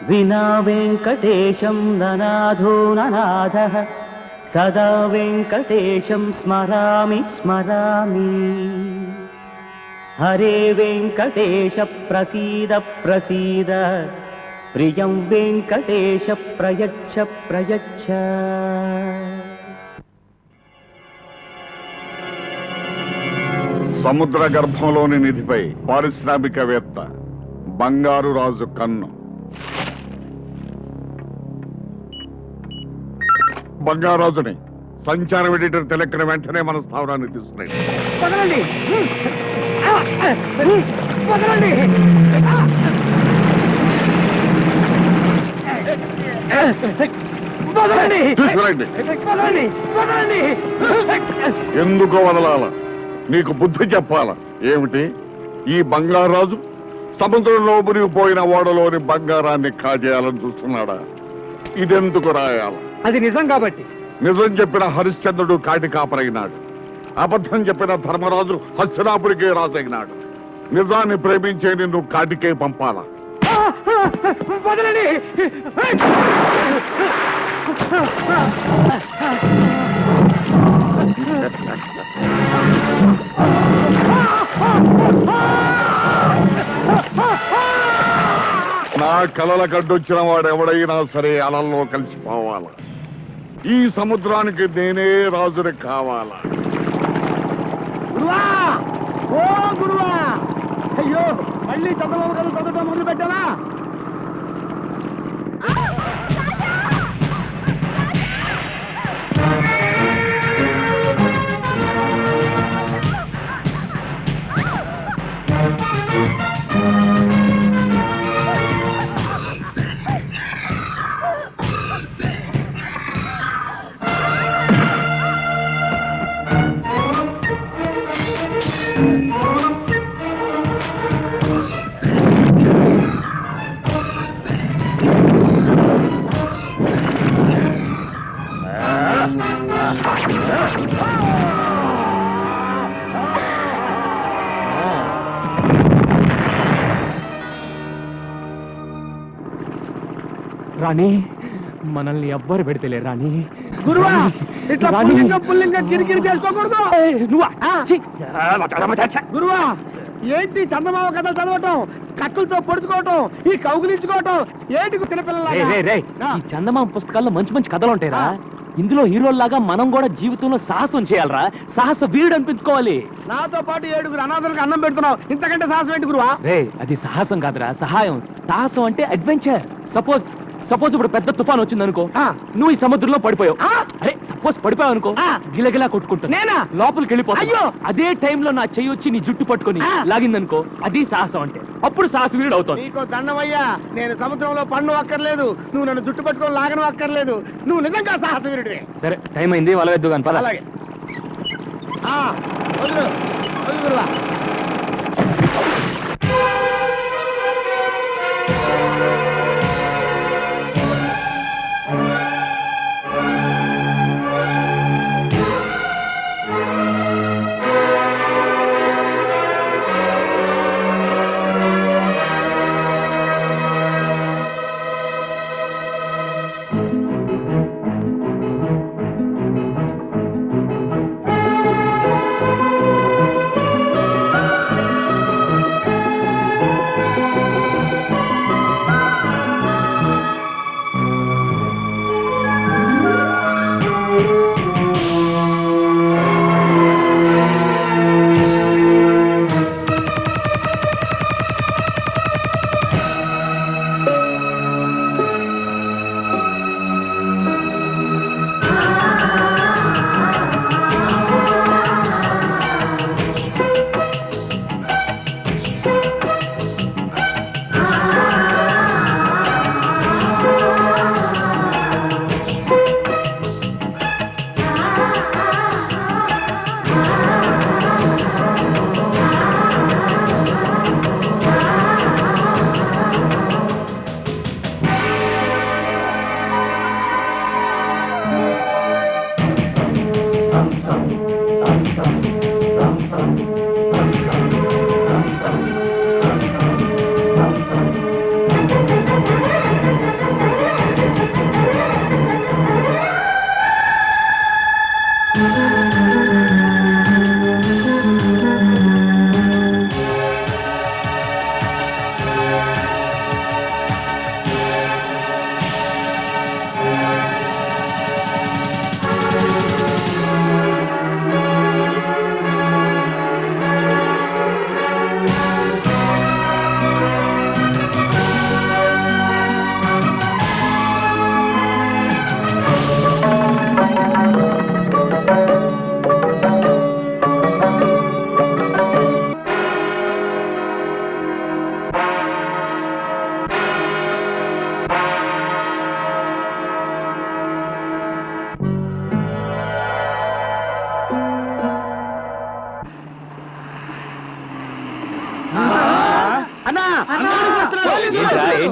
వినా వెంకటేశం ననాథో ననాథః సదా వెంకటేశం స్మరామి స్మరామి. హరే వెంకటేశ ప్రసీద ప్రసీద ప్రియం వెంకటేశ ప్రయచ్చ ప్రయచ్చ. సముద్ర గర్భంలోని నిధిపై పారిశ్రామికవేత్త బంగారు రాజు కన్ను. బంగారాజుని సంచారం ఎడిటర్ తెలెక్కిన వెంటనే మన స్థావరానికి తీసుకురండి. ఎందుకు వదలాల? నీకు బుద్ధి చెప్పాలా ఏమిటి? ఈ బంగారాజు సముద్రంలో మునిగిపోయిన ఓడలోని బంగారాన్ని కాజేయాలని చూస్తున్నాడా? ఇదెందుకు రాయాల? అది నిజం కాబట్టి. నిజం చెప్పిన హరిశ్చంద్రుడు కాటి కాపరైనాడు. అబద్ధం చెప్పిన ధర్మరాజు హస్తినాపురికే రాజైనాడు. నిజాన్ని ప్రేమించే నిన్ను కాటికే పంపాలా? నా కలల గడ్డొచ్చిన వాడెవడైనా సరే అలల్లో కలిసిపోవాలా. ఈ సముద్రానికి నేనే రాజుని కావాలా? గురువా, ఓ గురువా, అయ్యో మళ్ళీ చంద్రబాబు కథ చదవటం మొదలు పెట్టావా? రాణి, మనల్ని ఎవ్వరు పెడితేలే రాణి. గురువా, ఇట్లా పుల్లింగ కిరికిరి చేసుకోకూడదు. గురువా, ఏంటి చందమామ కథ చదవటం, కక్కులతో పొడుచుకోవటం, ఈ కౌగులించుకోవటం ఏంటి చిన్నపిల్లల? ఈ చందమామ పుస్తకాల్లో మంచి మంచి కథలు ఉంటాయిరా. ఇందులో హీరోల్లాగా మనం కూడా జీవితంలో సాహసం చేయాలరా. సాహస వీరుడు అనిపించుకోవాలి. నాతో పాటు 7 అనాథలకు అన్నం పెడుతున్నావు, ఇంతకంటే సాహసం ఏంటి గురువా? అది సాహసం కాదురా, సహాయం. సాహసం అంటే అడ్వెంచర్. సపోజ్ ఇప్పుడు పెద్ద తుఫాన్ వచ్చింది అనుకో, నువ్వు ఈ సముద్రంలో పడిపోయావు. అరే సపోజ్ పడిపోయావు అనుకో, గిలగిలా కొట్టుకుంటా లోపలికి వెళ్ళిపోతావు. అదే టైంలో నా చెయ్యి వచ్చి నీ జుట్టు పట్టుకొని లాగిందనుకో, అది సాహసం అంటే. అప్పుడు సాహస వీరుడు అవుతావు. నీకు దండమయ్యా, నేను సముద్రంలో పన్ను అక్కర్లేదు, నువ్వు నన్ను జుట్టు పట్టుకొని లాగను అక్కర్లేదు. నువ్వు నిజంగా సాహస వీరుడివే. సరే, టైం అయింది, వాళ్ళ వెద్దు కానీ పద. అలాగే వదులు గురువా.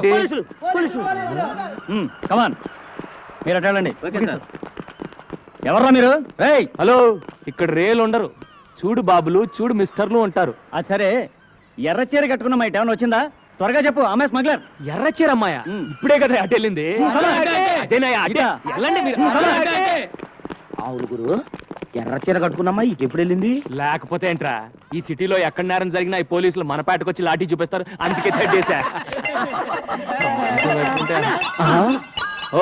ఏంటి కమాన్ మీరు అటు వెళ్ళండి ఎవర్రా మీరు? రేయ్ హలో, ఇక్కడ రేలు ఉండరు. చూడు బాబులు, చూడు మిస్టర్లు ఉంటారు. అది సరే, ఎర్ర చీర కట్టుకున్న మా ఏమైనా వచ్చిందా? త్వరగా చెప్పు. అమ్మాయి స్మగ్లర్. ఎర్రచీర అమ్మాయ ఇప్పుడే కదా అటు వెళ్ళింది. అదేనయ్యా, అటే. వెళ్ళండి మీరు. అవును గురు, ఎర్ర చీర కట్టుకున్నమ్మా ఇటు ఎప్పుడు వెళ్ళింది? లేకపోతే ఏంట్రా, ఈ సిటీలో ఎక్కడ నేరం జరిగినా ఈ పోలీసులు మన పేటకు వచ్చి లాఠీ చూపిస్తారు. అందుకే తడ్డేశా. ఓ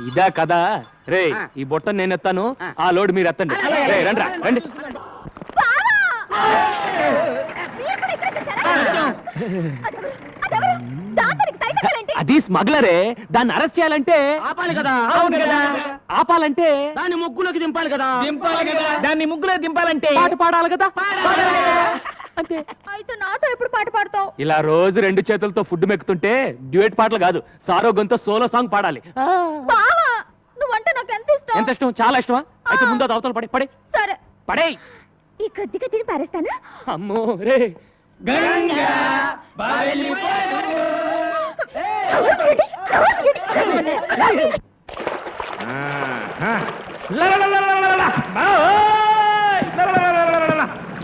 ఇదా కదా. రే, ఈ బొట్ట నేను ఎత్తాను, ఆ లోడ్ మీరు ఎత్తండి. రే రండి, రండి. అది స్మగ్లరే. దాన్ని అరెస్ట్ చేయాలంటే ఆపాలి కదా. అవును కదా. ఆపాలంటే దాన్ని ముగ్గులోకి దింపాలి కదా. దాన్ని ముగ్గులోకి దింపాలంటే పాట పాడాలి కదా. అంతే. అయితే నాతో ఎప్పుడు పాట పాడతావు? ఇలా రోజు 2 చేతులతో ఫుడ్ మెక్కుతుంటే డ్యూయట్ పాటలు కాదు, సారో గొంతో సోలో సాంగ్ పాడాలి. బావా, నువ్వంటే నాకు ఎంత ఇష్టం. ఎంత ఇష్టం? చాలా ఇష్టమా? అయితే ముందు అది అవతల పడే పడే సరే పడే. ఈ కొద్దిగా తిని పారేస్తానా? అమ్మో రే.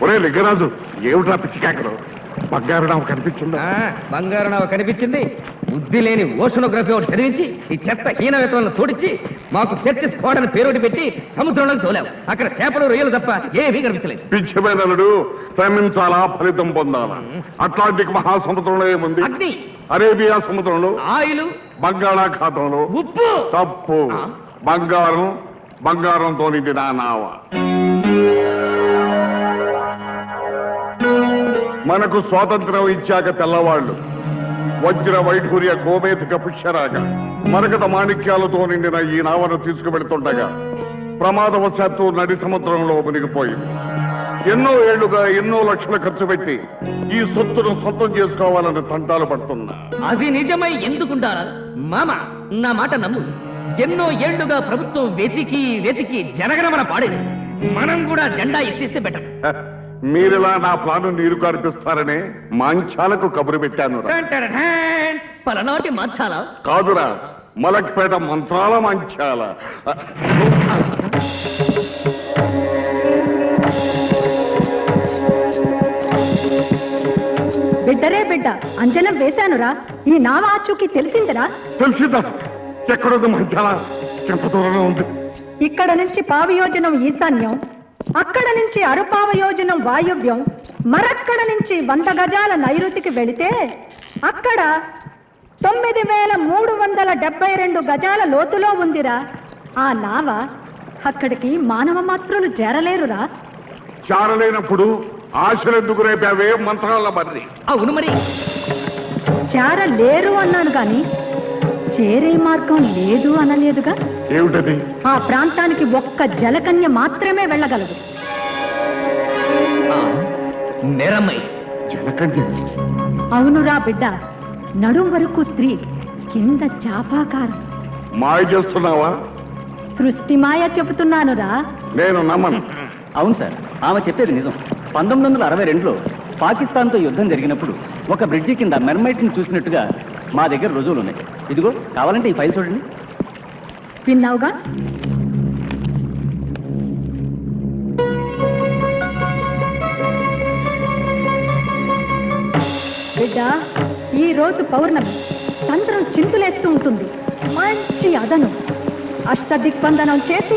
ఒరే లింగరాజు, ఏమిట్రా పిచ్చికాకరు? బంగారు నావ కనిపించిందా? బంగారు నావ కనిపించింది. బుద్ధి లేని ఓషనోగ్రఫీ ఒకటి చదివించి ఈ చెత్త హీన వేతలను తోడించి మాకు చర్చెస్ కోడని పేరోటి పెట్టి సముద్రంలోకి తోలావు. అక్కడ చేపలు రొయ్యలు తప్ప ఏమీ కనిపించలేదు. పిచ్చిమేనలుడు, శ్రమించాలా, ఫలితం పొందాలా. అట్లాంటిక్ మహాసముద్రంలో ఏముంది? అగ్ని. అరేబియా సముద్రంలో, ఆయిలు, బంగాళాఖాతంలో. ఉప్పు. తప్పు. బంగారంతో నిండిన నావ. మనకు స్వాతంత్రం ఇచ్చాక తెల్లవాళ్లు వజ్ర వైఢూర్య గోమేధిక పుష్యరాగా మరకత మాణిక్యాలతో నిండిన ఈ నావను తీసుకువెడుతుండగా ప్రమాదవశాత్తు నడి సముద్రంలో మునిగిపోయింది. ఎన్నో ఏళ్లుగా ఎన్నో లక్షలు ఖర్చు పెట్టి ఈ సొత్తును సొంతం చేసుకోవాలని తంటాలు పడుతున్నా. అది నిజమై ఎందుకుంటారా మామ? నా మాట నమ్ము. ఎన్నో ఏళ్లుగా ప్రభుత్వం వెతికి వెతికి జనగణమన పాడేది. మనం కూడా జెండా ఎత్తిస్తే బెటర్. మీరిలా నా ప్లాను నీరు కార్పిస్తారనే మాంచాలకు కబురు పెట్టాను. పలనాటి మార్చాలా? కాదురా, మలక్పేట మంత్రాల మంచాల. బిడ్డరే బిడ్డ, అంజనం వేశానురా. ఈ నావ ఆచూకీ తెలిసిందిరా. తెలిసిందా? ఎక్కడుంది మంచాల? ఎంత దూరంలో ఉంది? ఇక్కడ నుంచి పావయోజనం ఈశాన్యం, అక్కడ నుంచి అరుపావయోజనం వాయువ్యం, మరక్కడ నుంచి 100 గజాల నైరుతికి వెళితే అక్కడ 9372 గజాల లోతులో ఉందిరా ఆ నావ. అక్కడికి మానవ మాత్రులు చేరలేరురా. చారలేనప్పుడు ఆశలెందుకు రేపావే మంత్రాల మర్రి? అవును మరి. చేరలేరు అన్నాను గాని చేరే మార్గం లేదు అనలేదుగా. ఏమిటది? ఆ ప్రాంతానికి ఒక్క జలకన్య మాత్రమే వెళ్ళగలదు. నేరమ్మై. జలకన్య? అవునురా బిడ్డ, నడుం వరకు స్త్రీ, కింద చాపాకారం. మాయ చేస్తున్నావా? సృష్టి మాయ చెబుతున్నానురా. నేను నమ్మను. అవును సార్, ఆమె చెప్పేది నిజం. 1962లో పాకిస్తాన్తో యుద్ధం జరిగినప్పుడు ఒక బ్రిడ్జి కింద మెర్మైట్ని చూసినట్టుగా మా దగ్గర రుజువులు ఉన్నాయి. ఇదిగో, కావాలంటే ఈ ఫైల్ చూడండి. విన్నావుగా? బిడ్డ, ఈ రోజు పౌర్ణమి, చంద్రం చింతులేస్తూ ఉంటుంది. మంచి అదను అష్టదిగ్బంధనం చేసి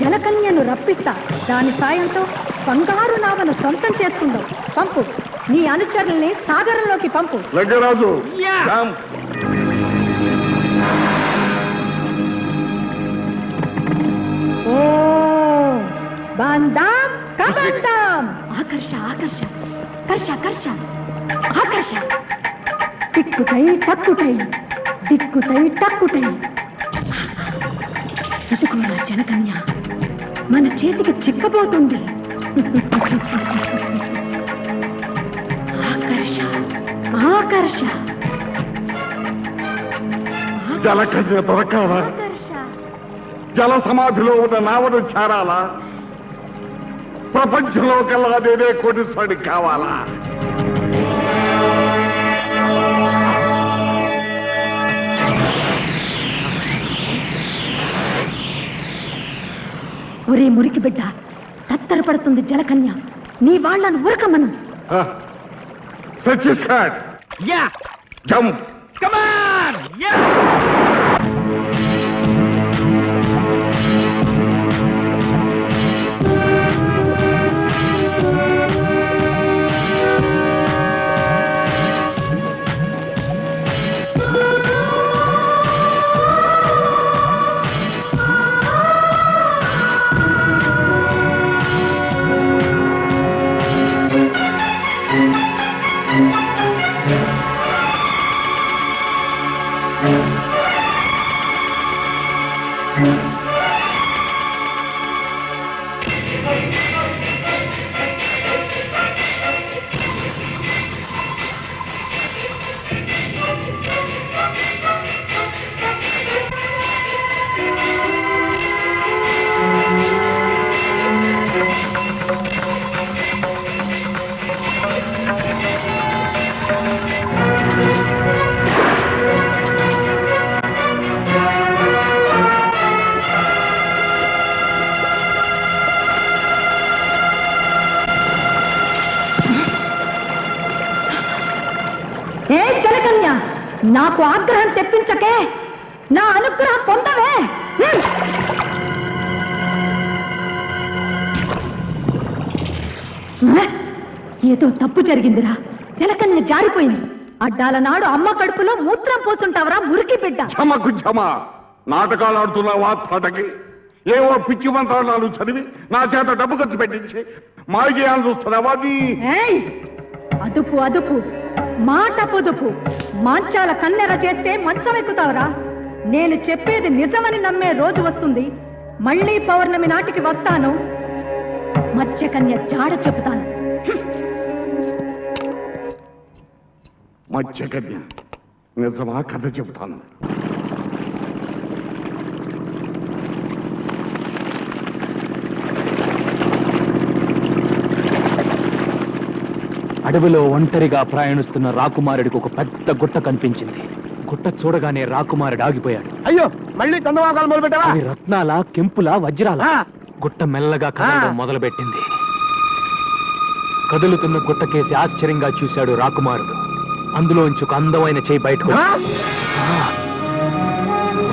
జలకన్యను రప్పిస్తా. దాని సాయంతో బంగారు నావను సొంతం చేసుకుందాం. పంపు, నీ అనుచరుల్ని సాగరంలోకి పంపు. లింగరాజు, ఓ బందాం కబందాం. ఆకర్ష ఆకర్ష, కర్ష కర్ష, ఆకర్ష. టిక్కుటై టక్కుటై, దిక్కుతై టక్కుటై. ఇటుకోరా జనకన్య, మన చేతికి చిక్కబోతుంది. ఆకర్ష ఆకర్ష, జలకన్య దొరకాలా? ఆకర్ష. జల సమాధిలో ఉన్న నావను చేరాలా? ప్రపంచంలో కల్లా నేనే కోటీశ్వరుడి కావాలా? ఒరే మురికి బిడ్డ, తత్తరపడుతుంది జలకన్య. నీ వాళ్ళను ఉరకమను. సత్యసాట్ యా జంప్ కమాన్ యా ఏ జలకన్య, నాకు ఆగ్రహం తెప్పించకే, నా అనుగ్రహం పొందవే. ఏదో తప్పు జరిగిందిరా. జలకన్య జారిపోయింది. అడ్డాల నాడు అమ్మ కడుపులో మూత్రం పోతుంటావరా మురికి బిడ్డ. క్షమకు క్షమ. నాటకాలు ఆడుతున్నావా తాటకి? ఏవో పిచ్చి మంత్రాలు చదివి నా చేత డబ్బు ఖర్చు పెట్టించి మాయజేయాలని చూస్తున్నావా? ఏయ్, అదుపు అదుపు, మాట పొదుపు. మాంచాల కన్నెర చేస్తే మంచం ఎక్కుతావరా. నేను చెప్పేది నిజమని నమ్మే రోజు వస్తుంది. మళ్ళీ పౌర్ణమి నాటికి వస్తాను. మత్స్యకన్య జాడ చెబుతాను. మత్స్యకన్య నిజమా? కథ చెబుతాను. అడవిలో ఒంటరిగా ప్రయాణిస్తున్న రాకుమారుడికి ఒక పెద్ద గుట్ట కనిపించింది. గుట్ట చూడగానే రాకుమారుడు ఆగిపోయాడు. అయ్యో, మళ్ళీ చందమాకాలు మొదలు పెట్టావా? అవి రత్నాల, కెంపుల, వజ్రాల. గుట్ట మెల్లగా కదలడం మొదలుపెట్టింది. కదులుతున్న గుట్టకేసి ఆశ్చర్యంగా చూశాడు రాకుమారుడు. అందులోంచి ఒక అందమైన చేయి బయటకు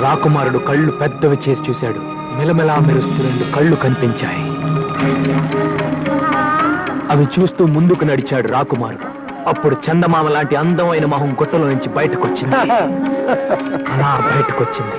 రాకుమారుడు కళ్ళు పెద్దవి చేసి చూశాడు. మెలమెలా మెరుస్తూ 2 కళ్ళు కనిపించాయి. అవి చూస్తూ ముందుకు నడిచాడు రాకుమారుడు. అప్పుడు చందమామ లాంటి అందమైన మొహం గుట్టలో నుంచి బయటకొచ్చింది. అలా బయటకొచ్చింది.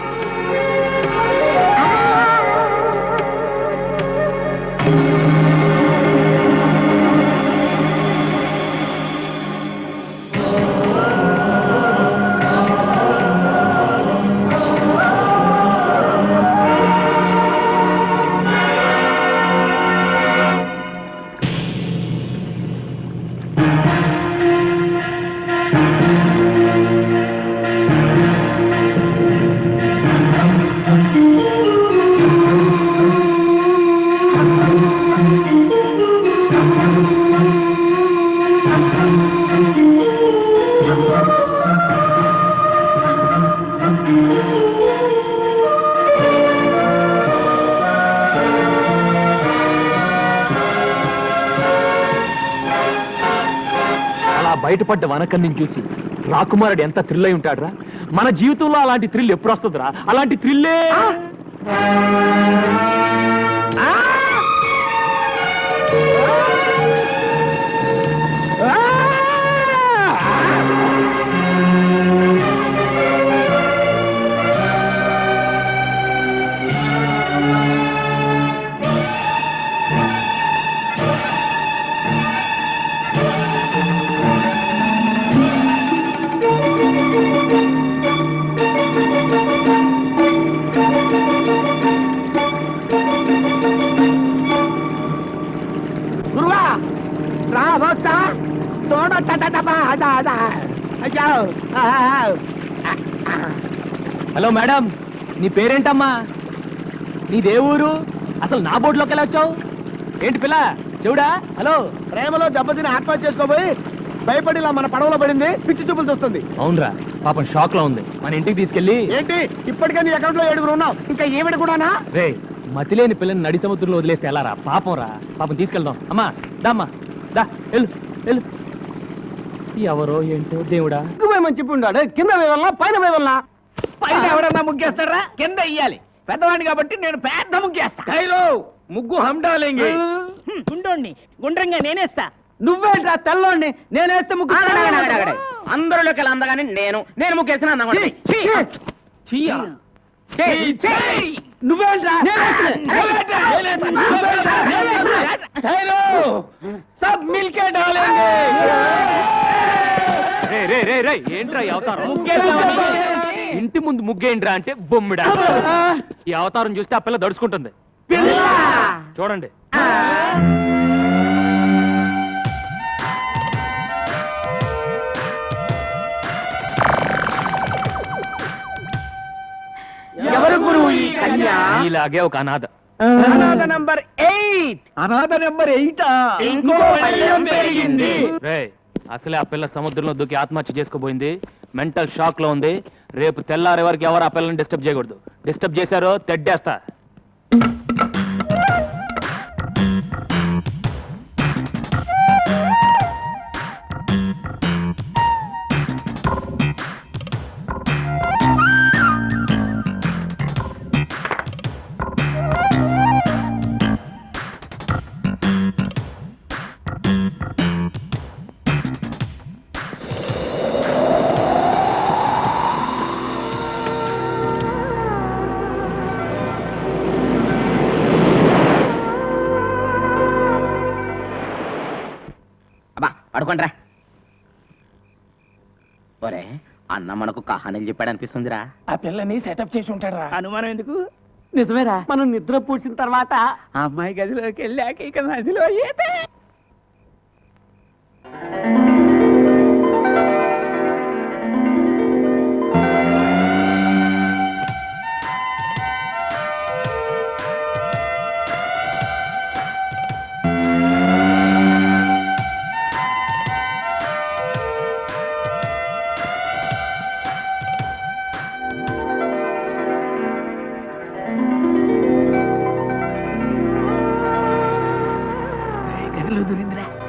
బయటపడ్డ వనకన్నిని చూసి రాకుమారుడు ఎంత థ్రిల్ అయి ఉంటాడురా. మన జీవితంలో అలాంటి థ్రిల్ ఎప్పుడు వస్తుందిరా? అలాంటి థ్రిల్లే హలో మేడం, నీ పేరేంటమ్మా? నీదే ఊరు? అసలు నా బోట్లోకి ఎలా వచ్చావు? ఏంటి పిల్ల చెవుడా? హలో, ప్రేమలో దెబ్బతిని ఆత్మహత్య చేసుకోబోయి భయపడిలా మన పడవలో పడింది. పిచ్చి చూపులు చూస్తుంది. అవునరా, పాపం షాక్ లో ఉంది. మన ఇంటికి తీసుకెళ్ళి. ఏంటి ఇప్పటికే నీ అకౌంట్ లో 7 ఉన్నావు, ఇంకా ఈవిడ కూడానా? రే, మతిలేని పిల్లని నడి సముద్రంలో వదిలేస్తే ఎలా రా? పాపం రా, పాపం తీసుకెళ్దాం. అమ్మా దామ్మా దా, వెళ్ళు వెళ్ళు. ఎవరో ఏంటో దేవుడా. నువ్వేమని చెప్పి ఉన్నాడు, కింద వేయాలన్నా పైన వేయాలన్నా? పైన ఎవడన్నా ముగ్గేస్తారా? కింద ఇయ్యాలి. పెద్దవాడిని కాబట్టి నేను పెద్ద ముగ్గేస్తా. ముగ్గు హండాలేంగి. గుండోండి గుండ్రంగా నేనేస్తా. నువ్వేంట్రా తెల్లోండి? నేనేస్తే ముగ్గు. అందరిలోకి అందగానే నేను ముగ్గేస్తున్నా. నువ్వేంట్రా? సబ్ మిల్కే డాలేంగే. ఏంట్రా ఈ అవతారం? ఇంటి ముందు ముగ్గేంట్రా అంటే బొమ్మిడా. ఈ అవతారం చూస్తే ఆ పిల్ల దడుచుకుంటుంది. చూడండి. ఎవరు గురువు ఈ కన్య? ఇలాగే ఒక అనాథ. అనాథ నంబర్ 8. అనాథ నంబర్ 8. ఇంకో పల్లెం పెరిగింది. రేయ్, అసలే ఆ పిల్ల సముద్రంలో దూకి ఆత్మహత్య చేసుకోబోయింది. మెంటల్ షాక్ లో ఉంది. రేపు తెల్లారే వరకు ఎవరు ఆ పిల్లని డిస్టర్బ్ చేయకూడదు. డిస్టర్బ్ చేశారో తెడ్డేస్తా. పడుకోండ్రా. ఒరే, అన్న మనకు కహానీలు చెప్పాడు అనిపిస్తుందిరా. ఆ పిల్లని సెటప్ చేసి ఉంటాడు. అనుమానం ఎందుకు? నిజమేరా. మనం నిద్ర పూడ్చిన తర్వాత ఆ అమ్మాయి గదిలోకి వెళ్ళాక ఇక నదిలో ఈత.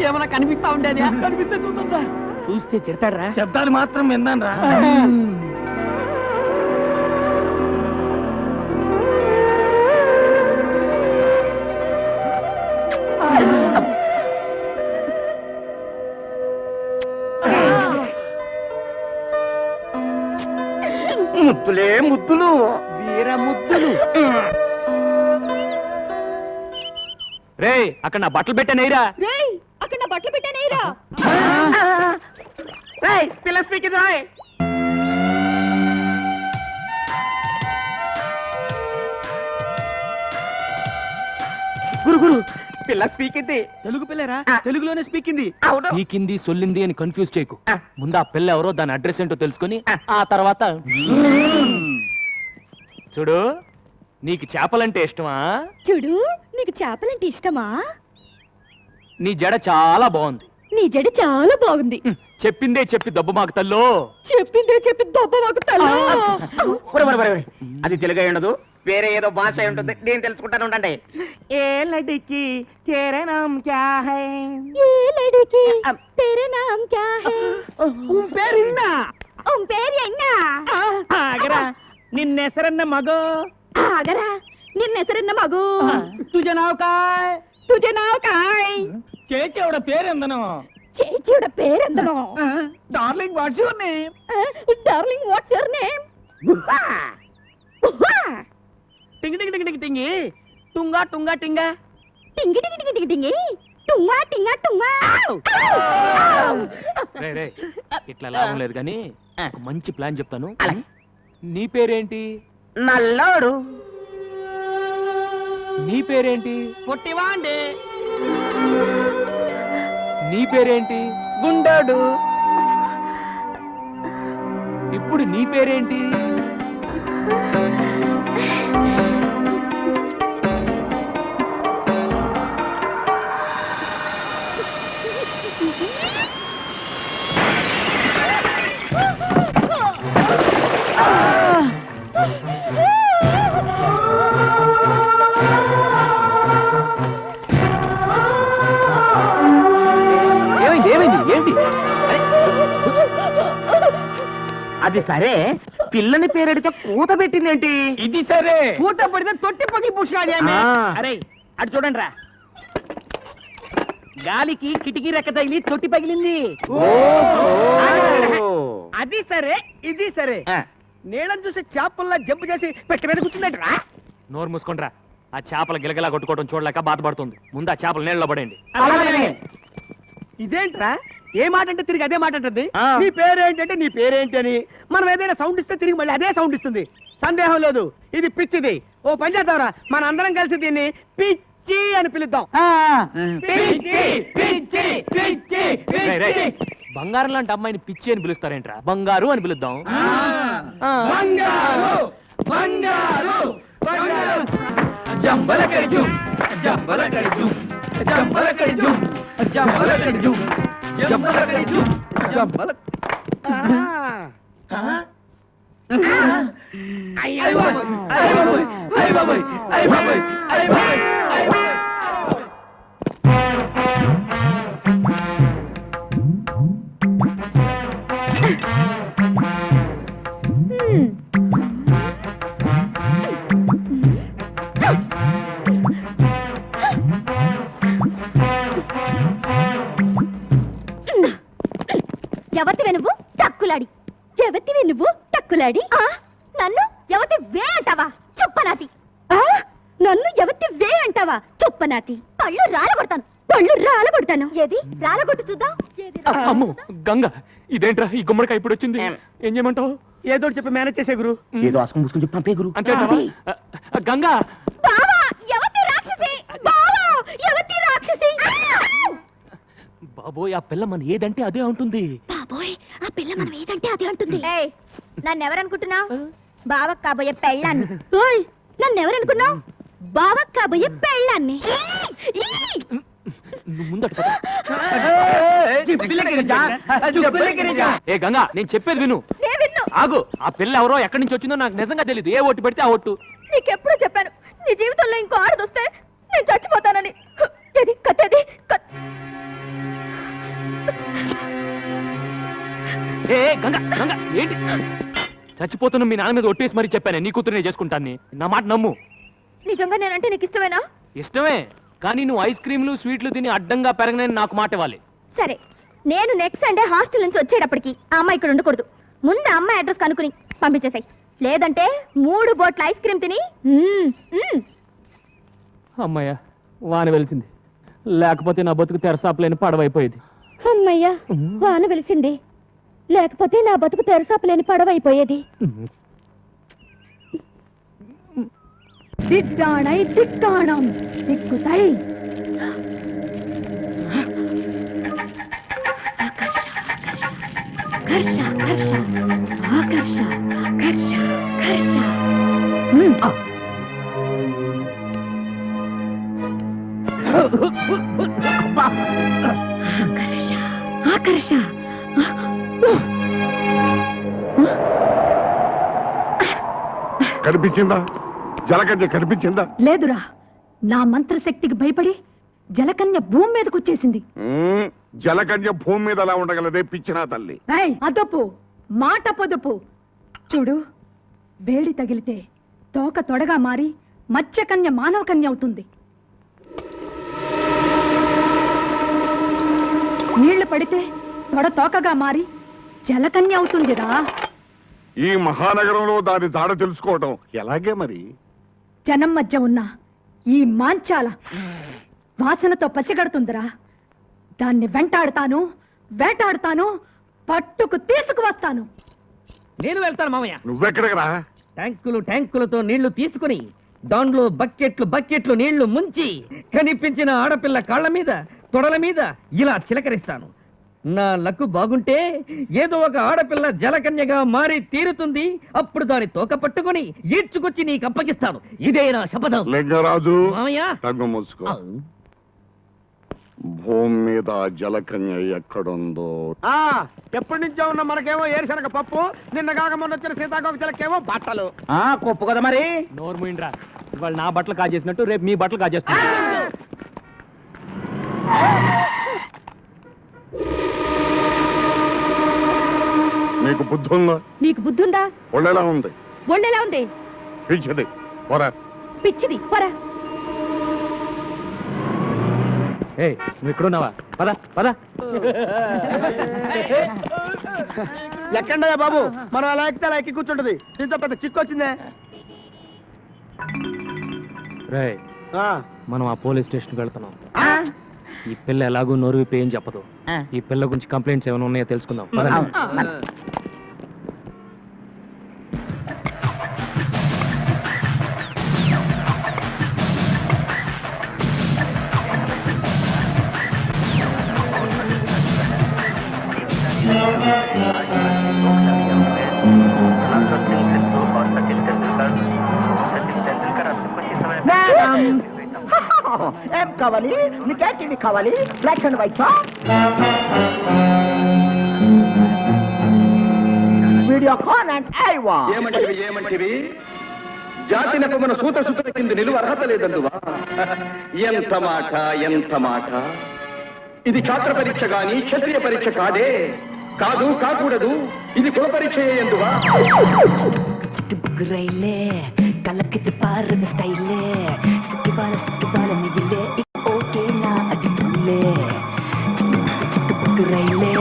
ఏమన్నా కనిపిస్తా ఉండేది? కనిపిస్తే చూద్దా. చూస్తే తిడతాడరా. శబ్దాలు మాత్రం విన్నాను రా. ముద్దులే ముద్దులు, వీర ముద్దులు. రేయ్, అక్కడ నా బట్టలు పెట్టానేరా. అక్కడ నా బట్టలు పెట్టానేరా. పిల్ల స్పీకింగ్ రాయ్. గురు పిల్ల స్పీకింది. తెలుగు పిల్లరా? తెలుగులోనే స్పీకింది. పీకింది సొల్లింది అని కన్ఫ్యూజ్ చేయకు. ముందు ఆ పిల్ల ఎవరో, దాని అడ్రస్ ఏంటో తెలుసుకుని ఆ తర్వాత చూడు. నీకు చేపలంటే ఇష్టమా? చూడు, నీకు చేపలంటే ఇష్టమా? నీ జడ చాలా బాగుంది. నీ జడ చాలా బాగుంది. చెప్పిందే చెప్పి దెబ్బ మాకు తల్లో. చెప్పిందే చెప్పి దెబ్బ మాకు తల్లో. అది తెలుగు అయి ఉండదు, వేరే ఏదో భాష అయి ఉంటుంది. నేను తెలుసుకుంటాను ఉండండి. ఏ లడికి तेरा नाम क्या है? ఏ లడికి तेरा नाम क्या है? పేరిన్నా పేరు ఎన్నా? ఆగరా. నిన్నెసరన్న మగో. ఆగరా, నిన్నెసరన్న మగు. तुझे नाव काय? तुझे नाव काय? చేచేవడ పేరెందనో. చేచియుడ పేరెందనో. Darling what's your name? Darling what's your name? టింగి టింగి టింగి టింగి టుంగా టుంగా టింగా టింగి టింగి టింగి టింగి టింగి టుంగా టింగా టుంగా. రేయ్, ఇట్లా లాభం లేదు కానీ ఒక మంచి ప్లాన్ చెప్తాను. నీ పేరేంటి? నల్లోడు. నీ పేరేంటి? పొట్టివాండే. నీ పేరేంటి? గుండోడు. ఇప్పుడు నీ పేరేంటి? అది సరే పిల్లని పేరెడితే కూత పెట్టిందేంటి? ఇది సరే కూత పడితే తొట్టి పగిలి పూసినాడు. అరే అటు చూడండి రా, గాలికి కిటికీ రెక్క తగిలి తొట్టి పగిలింది. అది సరే ఇది సరే, నీళ్ళని చూసి చేపల్లా జంపు చేసి పెట్ట మీద కూర్చుందంటరా. నోరు మూసుకుంట్రా. ఆ చేపల గిలగిలా కొట్టుకోవడం చూడలేక బాధపడుతుంది. ముందు ఆ చేపలు నీళ్ళలో పడేయండి. ఇదేంట్రా, ఏ మాట అంటే తిరిగి అదే మాట అంటుంది. నీ పేరేంటంటే నీ పేరేంటి అని మనం ఏదైనా సౌండ్ ఇస్తే తిరిగి మళ్ళీ అదే సౌండ్ ఇస్తుంది. సందేహం లేదు ఇది పిచ్చిది. ఓ పని చేద్దాంరా, మన అందరం కలిసి దీన్ని పిచ్చి అని పిలుద్దాం. రేయ్, రేయ్, బంగారం లాంటి అమ్మాయిని పిచ్చి అని పిలుస్తారేంట్రా? బంగారు అని పిలుద్దాం. ఎవతివే నువ్వు టక్కులాడి, ఎవతివే నువ్వు టక్కులాడి. నన్ను ఎవతి వే అంటావా చుప్పనాతి? నన్ను ఎవతి వే అంటావా చుప్పనాతి? పళ్ళు రాలగొడతాను, పళ్ళు రాలగొడతాను. ఏది రాలగొట్టు చూద్దాం. అమ్మో గంగ, ఇదేంట్రా ఈ గుమ్మడికాయ ఇప్పుడు వచ్చింది? ఏం చేయమంటావు? ఏదో చెప్పి మేనేజ్ చేసే గురు. ఏదో ఆసుకుని ముసుకుని చెప్పి పంపే గురు. అంతే గంగా. బావా ఎవతి రాక్షసి, బావా ఎవతి రాక్షసి. బాబోయ్, ఆ పిల్ల మన ఏదంటే అదే ఉంటుంది. బాబోయ్, ఆ పిల్ల మనం ఏదంటే అదే అంటుంది. నన్ను ఎవరనుకుంటున్నావు? బావకు కాబోయే పెళ్ళాన్ని. ఓయ్, నన్ను ఎవరనుకున్నావు? బావకు కాబోయే పెళ్ళాన్ని. నువ్వు ముందట పద. ఏ గంగా, నేను చెప్పేది విను. ఆగు, ఆ పిల్ల ఎవరో ఎక్కడి నుంచి వచ్చిందో నాకు నిజంగా తెలియదు. ఏ ఓటు పెడితే ఆ ఓటు. నీకెప్పుడు చెప్పాను నీ జీవితంలో ఇంకో ఆడదొస్తే నేను చచ్చిపోతానని. ఏది కత్తేది ఏ గంగా, గంగా ఏంటి? చచ్చిపోతున్న మీ నాన్న మీద ఒట్టేసి మరీ చెప్పానే నీ కూతురునే చేసుకుంటాను. నా మాట నమ్ము. నిజంగా నేనంటే నీకు ఇష్టమేనా? ఇష్టమే, కానీ నువ్వు ఐస్ క్రీమ్లు స్వీట్లు తిని అడ్డంగా పెరగనని నాకు మాట ఇవ్వాలి. సరే, నేను నెక్స్ట్ సండే హాస్టల్ నుంచి వచ్చేటప్పటికి ఆ అమ్మాయి ఇక్కడ ఉండకూడదు. ముందు ఆ అమ్మాయి అడ్రస్ కనుక్కుని పంపించేసాయి. లేదంటే 3 బోట్ల ఐస్ క్రీమ్ తిని. అమ్మయ్య, వాన వెలిసింది. లేకపోతే నా బతుకు తెరసాపలేని పడవైపోయేది. అమ్మయ్యా, వాన వెలిసింది. లేకపోతే నా బతుకు తెరసాపలేని పడవైపోయేది. திட்டானை திட்டானம் திக்குதை கர்ஷ கர்ஷ ஆகர்ஷ கர்ஷ கர்ஷ ஆகர்ஷ ஆகர்ஷ కనిపించిందా? జలకన్య కనిపించిందా? లేదురా, నా మంత్రశక్తికి భయపడి జలకన్య భూమి మీదకి వచ్చేసింది. జలకన్య భూమి మీద అలా ఉండగలదే పిచ్చినా తల్లి. అదపు మాట పొదుపు. చూడు, వేడి తగిలితే తోక తొడగా మారి మత్స్యకన్య మానవ కన్య అవుతుంది. నీళ్లు పడితే తొడ తోకగా మారి జలకన్య అవుతుందిరా. ఈ మహానగరంలో దాని జాడ తెలుసుకోవటం ఎలాగే మరి? జనం మధ్య ఉన్న ఈ మాంచాల వాసనతో పసిగడుతుందిరా. దాన్ని వెంటాడుతాను, వేటాడుతాను, పట్టుకు తీసుకువస్తాను. నేను వెళ్తాను మామయ్య. నువ్వెక్కడికి రా? ట్యాంకులతో నీళ్లు తీసుకుని దాంట్లో బకెట్లు నీళ్లు ముంచి కనిపించిన ఆడపిల్ల కాళ్ళ మీద తొడల మీద ఇలా చిలకరిస్తాను. నా లక్కు బాగుంటే ఏదో ఒక ఆడపిల్ల జలకన్యగా మారి తీరుతుంది. అప్పుడు దాని తోక పట్టుకుని ఈడ్చుకొచ్చి నీకు అప్పగిస్తాను. ఇదే నా శపథం. లింగరాజు, మామయ్య. తగ్గు మూసుకో. భూమి మీద జలకన్య ఎక్కడుందో ఎప్పటి నుంచో ఉన్న మనకేమో ఏరుశనగ పప్పు, నిన్న కాక మొన్న వచ్చిన సీతాకోక చిలకేమో బట్టలు. కొప్పు కదా మరి. నోరు మూయిండ్రా. ఇవాళ నా బట్టలు కాజేసినట్టు రేపు మీ బట్టలు కాజేస్తా. నీకు బుద్ధి ఉందా? నీకు బుద్ధి ఉందా? ఒళ్ళెలా ఉంది? ఒళ్ళెలా ఉంది? పిచ్చిది పోరా. పిచ్చిది పోరా. ఏయ్ నువ్వు ఇక్కడున్నావా? పద పద. ఎక్కండి బాబు, మనం అలా ఎక్కితే అలా ఎక్కి కూర్చుంటది. దీంతో పెద్ద చిక్కు వచ్చిందే. రేయ్ మనం ఆ పోలీస్ స్టేషన్కి వెళ్తున్నాం. ఈ పిల్ల ఎలాగో నోరు విప్పి ఏం చెప్పదు. ఈ పిల్ల గురించి కంప్లైంట్స్ ఏమైనా ఉన్నాయో తెలుసుకుందాం. పదండి. ఏం కావాలి? నీకేంటి కావాలి? బ్లాక్ అండ్ వైట్ వీడియో కాన్ అండ్ ఐవా. ఏమంటివి జాతి నెపమున సూత సుతుల కింద నిలువ అర్హత లేదందువా? ఎంత మాట ఎంత మాట. ఇది ఛాత్ర పరీక్ష గాని క్షత్రియ పరీక్ష కాదే. కాదు కాకూడదు. ఇది కుల పరీక్ష ఎందువా? రైలే కలకిది పారద స్టైలే సిక్కిబాల మిగిలే ఓకే నా అడిగులే చిక్కు రైలే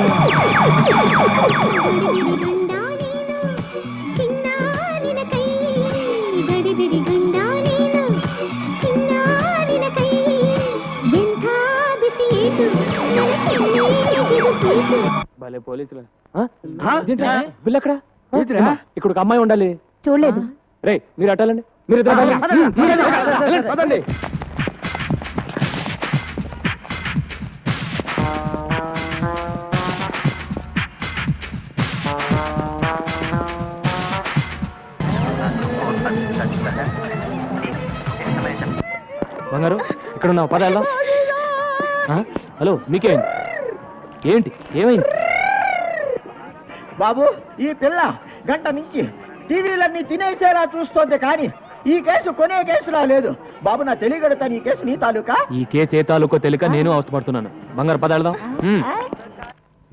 భలే పోలీసులు. వీళ్ళు ఎక్కడ? ఇక్కడ ఒక అమ్మాయి ఉండాలి. చూడలేదు. రే మీరు అట్టాలండి. మీరు పదండి. బంగారు ఇక్కడ ఉన్నావు, పద వెళ్దాం. హలో మీకేమైంది? ఏంటి ఏమైంది? బాబు, ఈ పిల్ల గంట నుంచి టీవీలన్నీ తినేసేలా చూస్తోంది, కానీ ఈ కేసు కొనే కేసులా లేదు. బాబు నా తెలియగడతాను, ఈ కేసు నీ తాలూకా? ఈ కేసు ఏ తాలూకో తెలియక నేను అవస్థపడుతున్నాను. బంగారు పద వెళ్దాం.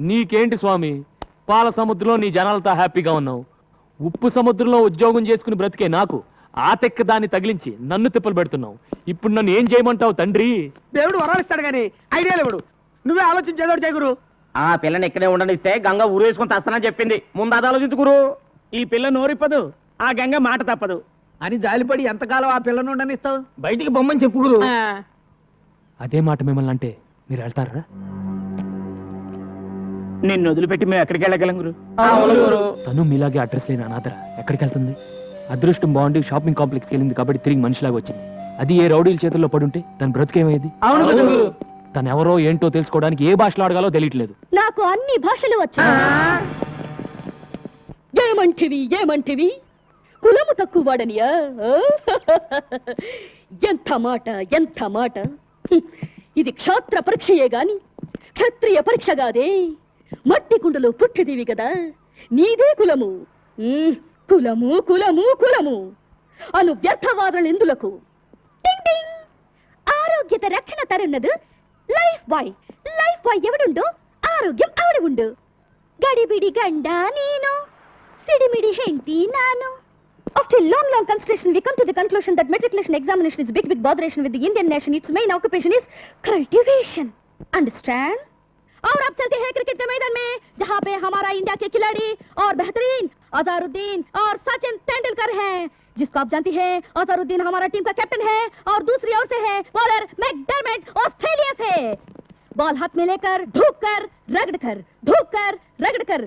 నీకేంటి స్వామి, పాల సముద్రంలో నీ జనాలతో హ్యాపీగా ఉన్నావు. ఉప్పు సముద్రంలో ఉద్యోగం చేసుకుని బ్రతికే నాకు ఆ తెక్క దాన్ని తగిలించి నన్ను తిప్పలు పెడుతున్నావు. ఇప్పుడు నన్ను ఏం చేయమంటావు తండ్రి? దేవుడు వరాలు ఇస్తాడు కానీ ఐడియా లేవుడు. నువ్వే ఆలోచించేదోడు చేయగురు. ఆ పిల్లని ఇక్కడే ఉండనిస్తే గంగ ఊరేసుకొని తెస్తానని చెప్పింది. ముందు అది ఆలోచించుకురు. ఈ పిల్ల నోరిప్పదు, ఆ గంగ మాట తప్పదు అని జాలిపడి ఎంతకాలం ఆ పిల్లను ఉండనిస్తావు? బయటికి బొమ్మని చెప్పుకురు. అదే మాట మిమ్మల్ని అంటే మీరు వెళ్తారా? నిన్ను వదిలిపెట్టి మేము ఎక్కడికి వెళ్ళగలం గురు? తను మీలాగే అడ్రస్ లేని అనాథరా ఎక్కడికి వెళ్తుంది? అదృష్టం బాగుండి షాపింగ్ కాంప్లెక్స్కి వెళ్ళింది కాబట్టి తిరిగి మనిషిలాగా వచ్చింది. అది ఏ రౌడీల చేతుల్లో పడుంటే తన బ్రతికేమయ్యేది? తను ఎవరో ఏంటో తెలుసుకోవడానికి ఏ భాషలో అడగాలో తెలియట్లేదు. నాకు అన్ని భాషలు వచ్చు. ఏమంటివి ఏమంటివి? కులము తక్కువ వాడనియా? ఎంత మాట ఎంత మాట. ఇది క్షాత్ర పరీక్షయే గాని క్షత్రియ పరీక్ష కాదే. మట్టి కుండలో పుట్టిదివి కదా, నీదే కులము. కులము కులము కులము అను వ్యర్థవాదనలు ఎందులకు? ఆరోగ్యత రక్షణ తరున్నదు లైఫ్ బాయ్. లైఫ్ బాయ్ ఎవడుండు, ఆరోగ్యం ఆవిడ ఉండు. గడిబిడి గండ నేను, సిడిమిడి హెంటి నాను. After long consideration, we come to the conclusion that matriculation examination is big botheration with the Indian nation. Its main occupation is cultivation. Understand? और अब चलते हैं क्रिकेट के मैदान में, जहाँ पे हमारा इंडिया के खिलाड़ी और बेहतरीन अजहरुद्दीन और सचिन तेंदुलकर हैं, जिसको आप जानती हैं अजहरुद्दीन हमारा टीम का कैप्टन है और दूसरी ओर से है बॉलर मैकडर्मेट ऑस्ट्रेलिया से। बॉल हाथ में लेकर धूक कर रगड़ कर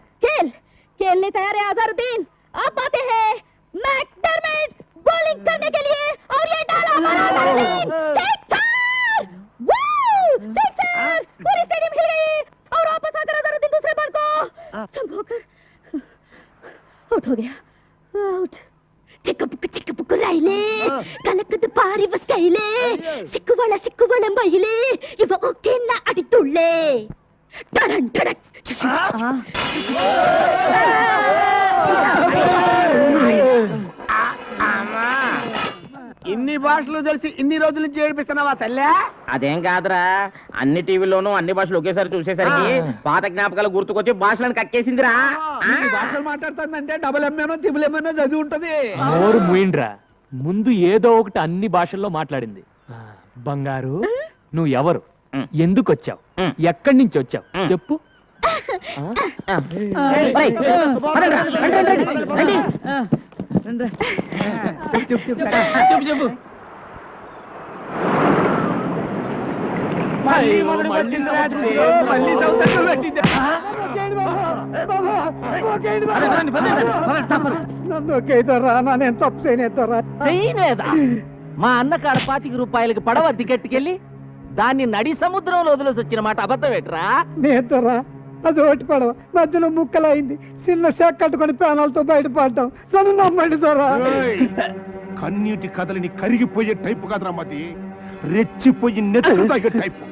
खेलने तैयार है अजहरुद्दीन। अब आते हैं मैकडर्मेट बॉलिंग करने के लिए और ये डाला हमारा अजहरुद्दीन। सिक्सर! पूरी स्टेडियम हिल गई और वापस आकर अजहरुद्दीन दूसरे बॉल को संभोकर आउट हो गया। आउट। ಚಿಕ್ಕ ರೈಲೆ ಕಲಕದ ಪಾರಿ ಬಸ್ಕೈಲೆ ಸಿಕ್ಕುವಳ ಮೈಲೆ ಇವ ಓಕೆನ್ನ ಅಡಿತುಳ್ಳೆ ಟಡನ್ ಟಡಕ್ ఇన్ని భాషలు తెలిసి ఇన్ని రోజుల నుంచి ఏడిపిస్తున్నావా తల్లి? అదేం కాదురా, అన్ని టీవీలోనూ అన్ని భాషలు ఒకేసారి చూసేసరికి పాత జ్ఞాపకాలు గుర్తుకొచ్చి భాషలను కక్కేసిందిరా. భాషలు మాట్లాడుతుందంటే డబుల్ ఎంఏనో త్రిబుల్ ఎంఏనో చదివి ఉంటది. నోరు మూయిండ్రా, ముందు ఏదో ఒకటి అన్ని భాషల్లో మాట్లాడింది. బంగారు, నువ్వు ఎవరు, ఎందుకు వచ్చావు, ఎక్కడి నుంచి వచ్చావు చెప్పు. చెప్పు. చేయలేదా? మా అన్న కాడ 25 రూపాయలకి పడవ దిగట్టుకెళ్ళి దాన్ని నడి సముద్రంలో వదిలేసి వచ్చిన మాట అబద్ధం ఏంట్రా? నేతరా అది ఒకటి పడవ మధ్యలో ముక్కలైంది, చిన్న శాఖ కట్టుకొని ప్రాణాలతో బయటపడ్డాం. నన్ను నమ్మండి దొరా. కన్నీటి కదలిని కరిగిపోయే టైపు కాదురా మది, రెచ్చిపోయి నెత్తులు తాగే టైపు.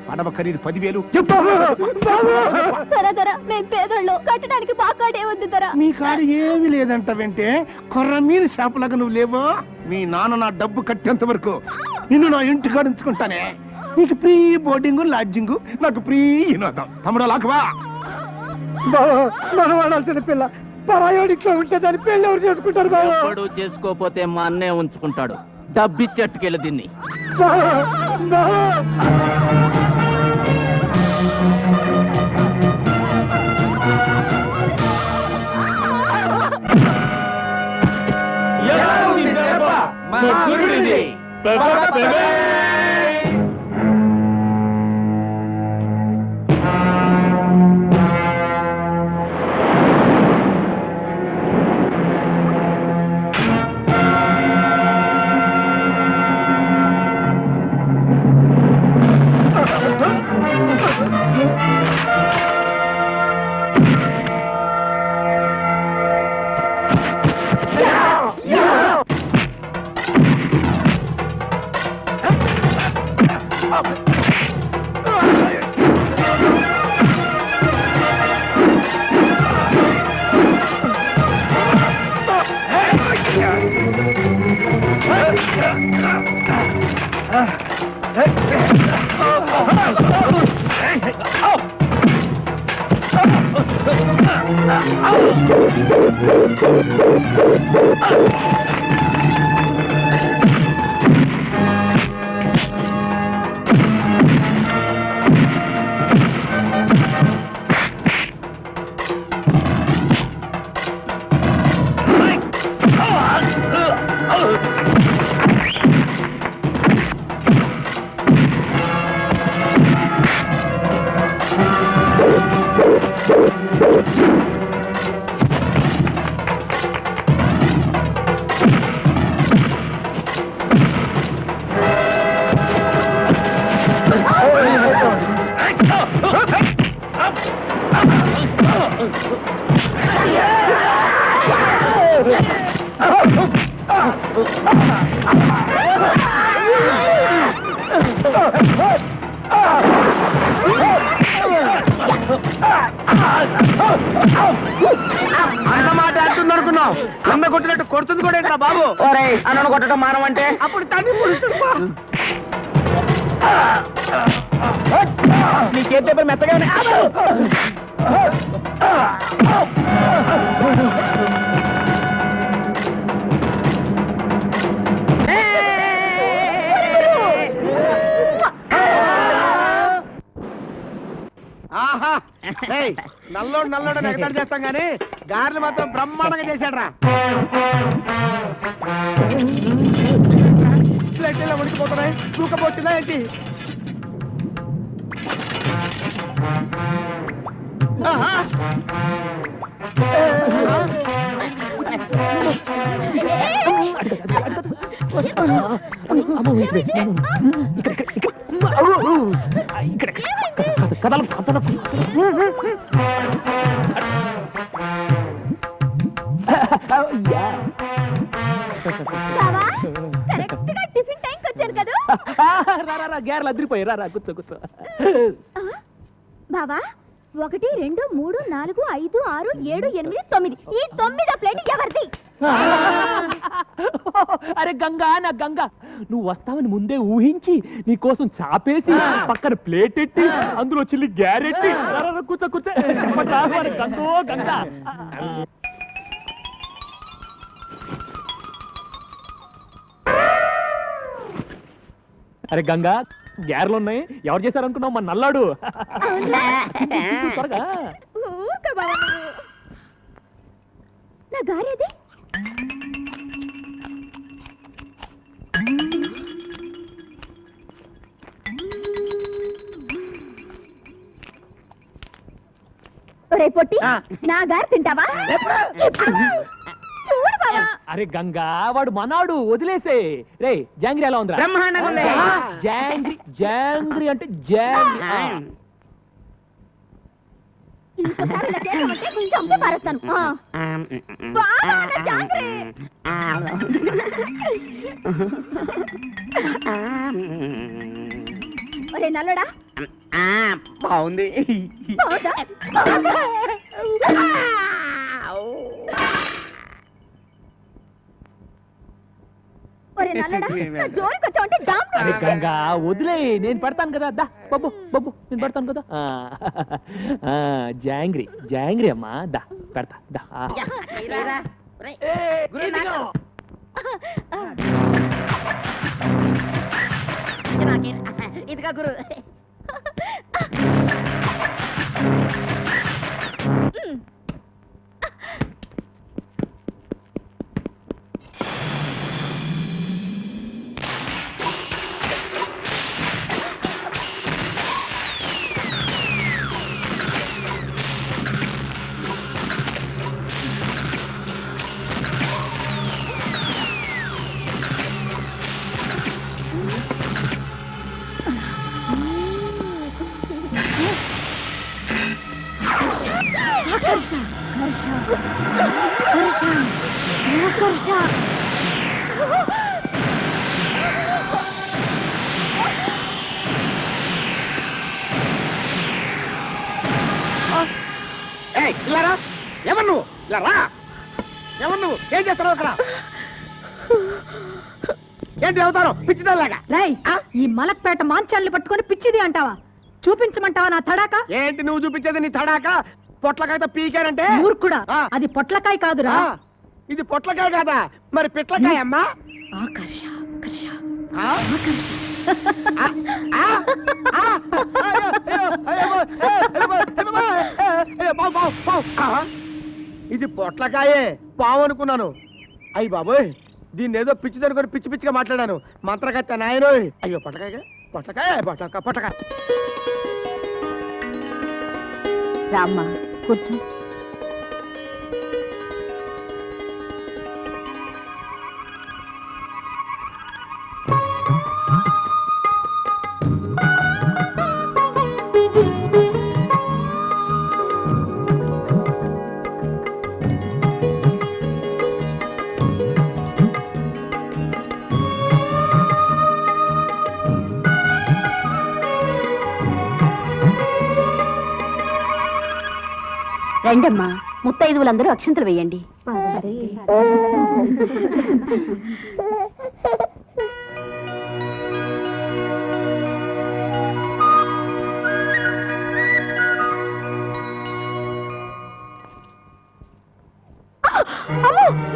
పడవ ఖరీదు 10,000. మేము పేదోళ్ళు, కట్టడానికి బాకాడే ఉంది ధర. నీ కాడ ఏమీ లేదంట వెంటే కొర్ర మీరు చేపలాగా నువ్వు లేవో. మీ నాన్న నా డబ్బు కట్టేంత వరకు నిన్ను నా ఇంటి కాడ ఉంచుకుంటానే. నీకు ప్రీ బోర్డింగ్ లాడ్జింగ్, నాకు ప్రీ వినోదం. తమ్ముడు లాకవా మనం వాడాల్సిన పిల్ల పరాయోడిట్లో ఉంటే దాని పెళ్లి ఎవరు చేసుకుంటారు బాబా? ఎవడు చేసుకోపోతే మా అన్నే ఉంచుకుంటాడు. డబ్బిచ్చెట్టుకెళ్ళి దీన్ని. అన్న మాట అంటున్నావు, అన్న కొట్టినట్టు కొడుతుంది కూడా ఏంట్రా బాబు? అన్నను కొట్టడం మానవంటే అప్పుడు తన్ని పుడుతుంది. నీకేం పేపర్ మెత్తగా నల్లోడు నల్లోడు ఎగతాడు చేస్తాం గానీ గారెలు మాత్రం బ్రహ్మాండంగా చేశాడ్రా. ప్లేట్లో ఉడికిపోతున్నాయి, తూకపోతుందా ఏంటి? టిఫిన్ టైంకి వచ్చాను కదా. గారెలు అదిరిపోయి. రా కూర్చో కూర్చో. బావా 1 2 3 4 5 6 7 8 9 ఈ 9వ ప్లేట్ ఎవరిది? అరే గంగా, నా గంగా, నువ్వు వస్తావని ముందే ఊహించి నీ కోసం చాపేసి పక్కన ప్లేట్ ఎట్టి అందులో చిల్లి గ్యారెట్టి కూర్చో కూర్చో చెప్పటాను. అరే గంగో గంగా. అరే గంగా, గ్యారెలు ఉన్నాయి. ఎవరు చేశారనుకున్నావు? మన నల్లాడు. త్వరగా. ఊక బావ నువ్వు. నా గారేది? ఒరే పొట్టి, నా గారు తింటావా? చూడు బావా. అరే గంగా, వాడు మనాడు, వదిలేసే. రే జాంగ్రీ ఎలా ఉందిరా? బ్రహ్మాండంగా ఉంది. జాంగ్రీ జాంగ్రీ అంటే జాంగ్రీ. ఇంకోసారి ఇలా చేసామంటే చంపి పారేస్తాను. బావా, నా జాంగ్రీ. ఒరే నల్లడా, బాగుంది. బావుందా? బావుందా? ఒరే నల్లడా, నా జోలికి వచ్చావంటే డామ్. అరే గంగా, వదిలే, నేను పెడతాను కదా. దా బబ్బు బబ్బు, నేను పెడతాను కదా. జాంగ్రీ జాంగ్రీ అమ్మా, దా పెడతా దా. ఇదిగా గురు. ఇలారా, ఎవరు నువ్వు? ఇలా రా. ఎవరు నువ్వు? ఏం చేస్తున్నావు అక్కడ? ఏంటి అవుతారు పిచ్చిదాలాగా? రై, ఈ మలక్పేట మాంచాల్ని పట్టుకొని పిచ్చిది అంటావా? చూపించమంటావా నా తడాక? ఏంటి నువ్వు చూపించేది? నీ తడాక పొట్లకాయతో పీకారంటే? ఊరుకుడా, అది పొట్లకాయ కాదురా. ఇది పొట్లకాయ కాదా? మరి పిట్లకాయ అమ్మా. ఆకర్ష ఆకర్ష ఆ? ఆకర్ష. ఇది పొట్లకాయే, పావు అనుకున్నాను. అయ్యి బాబోయ్, దీన్ని ఏదో పిచ్చి దొరుకుని పిచ్చి పిచ్చిగా మాట్లాడాను. మంత్రగత్త నాయనో. అయ్యో పొట్లకాయ పొట్లకాయ పొట్లకాయ పొట్లకాయ. రామ్మా, కూర్చో. రండమ్మా, ముత్తైదువులందరూ అక్షంతలు వేయండి.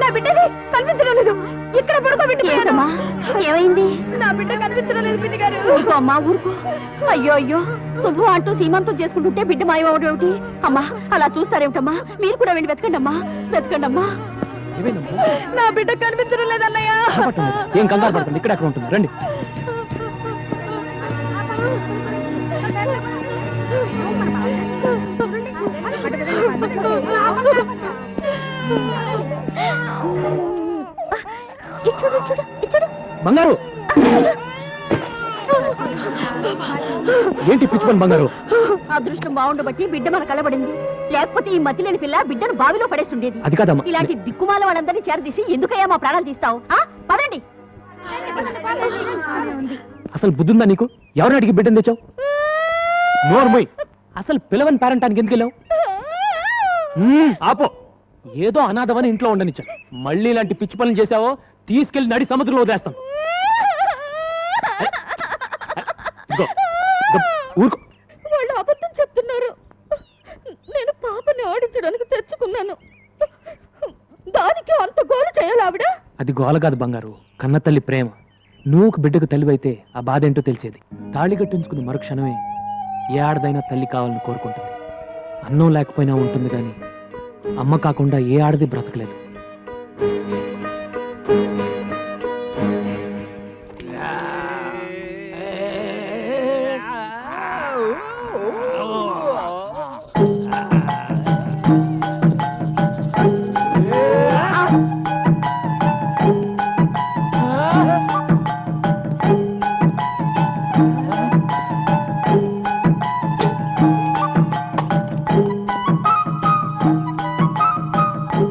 నా బిడ్డని కనిపించడం లేదు. ఇక్కడ పడుకోబెట్టిపోయానమ్మా. ఏమైంది? నా బిడ్డ కనిపించడం లేదు బిడ్డ గారు. ఊరుకో అమ్మా, ఊరుకో. అయ్యో అయ్యో, శుభం అంటూ సీమంతం చేసుకుంటుంటే బిడ్డ మాయమవడం ఏమిటి? అమ్మా, అలా చూస్తారేమిటమ్మా? మీరు కూడా వెళ్ళి వెతకండి అమ్మా, వెతకండి అమ్మా. నా బిడ్డ కనిపించడం లేదన్నయ్య. ఏం కంగారు పడకండి, ఇక్కడ అక్కడ ఉంటుంది, రండి. బంగారు, ఏంటి పిచ్చుకొని బంగారు? అదృష్టం బాగుండబట్టి బిడ్డ మన కలబడింది. లేకపోతే ఈ మతిలేని పిల్ల బిడ్డను బావిలో పడేస్తుండేది. అది కాదమ్మా. ఇలాంటి దిక్కుమాల వాళ్ళందరినీ చేరదీసి ఎందుకయ్యా మా ప్రాణాలు తీస్తావు? పదండి. అసలు బుద్ధుందా నీకు? ఎవరిని అడిగి బిడ్డను తెచ్చావు? నోర్మోయ్, అసలు పిలవని పేరెంటానికి ఎందుకు వెళ్ళావు? ఆపో, ఏదో అనాథమని ఇంట్లో ఉండనిచ్చా. మళ్ళీ ఇలాంటి పిచ్చి పనులు చేసావో తీసుకెళ్లి నడి సముద్రంలో వదిలేస్తాం. ఊరుకో. వాళ్ళు అబద్ధం చెప్తున్నారు. నేను పాపని ఆడించడానికి తెచ్చుకున్నాను. దానికి అంత గోల చేయాలి ఆవిడ? అది గోల కాదు బంగారు, కన్న తల్లి ప్రేమ. నువ్వు బిడ్డకు తల్లివైతే ఆ బాధ ఏంటో తెలిసేది. తాళి కట్టించుకున్న మరుక్షణమే ఏ ఆడదైనా తల్లి కావాలని కోరుకుంటుంది. అన్నం లేకపోయినా ఉంటుంది కానీ అమ్మ కాకుండా ఏ ఆడది బ్రతకలేదు.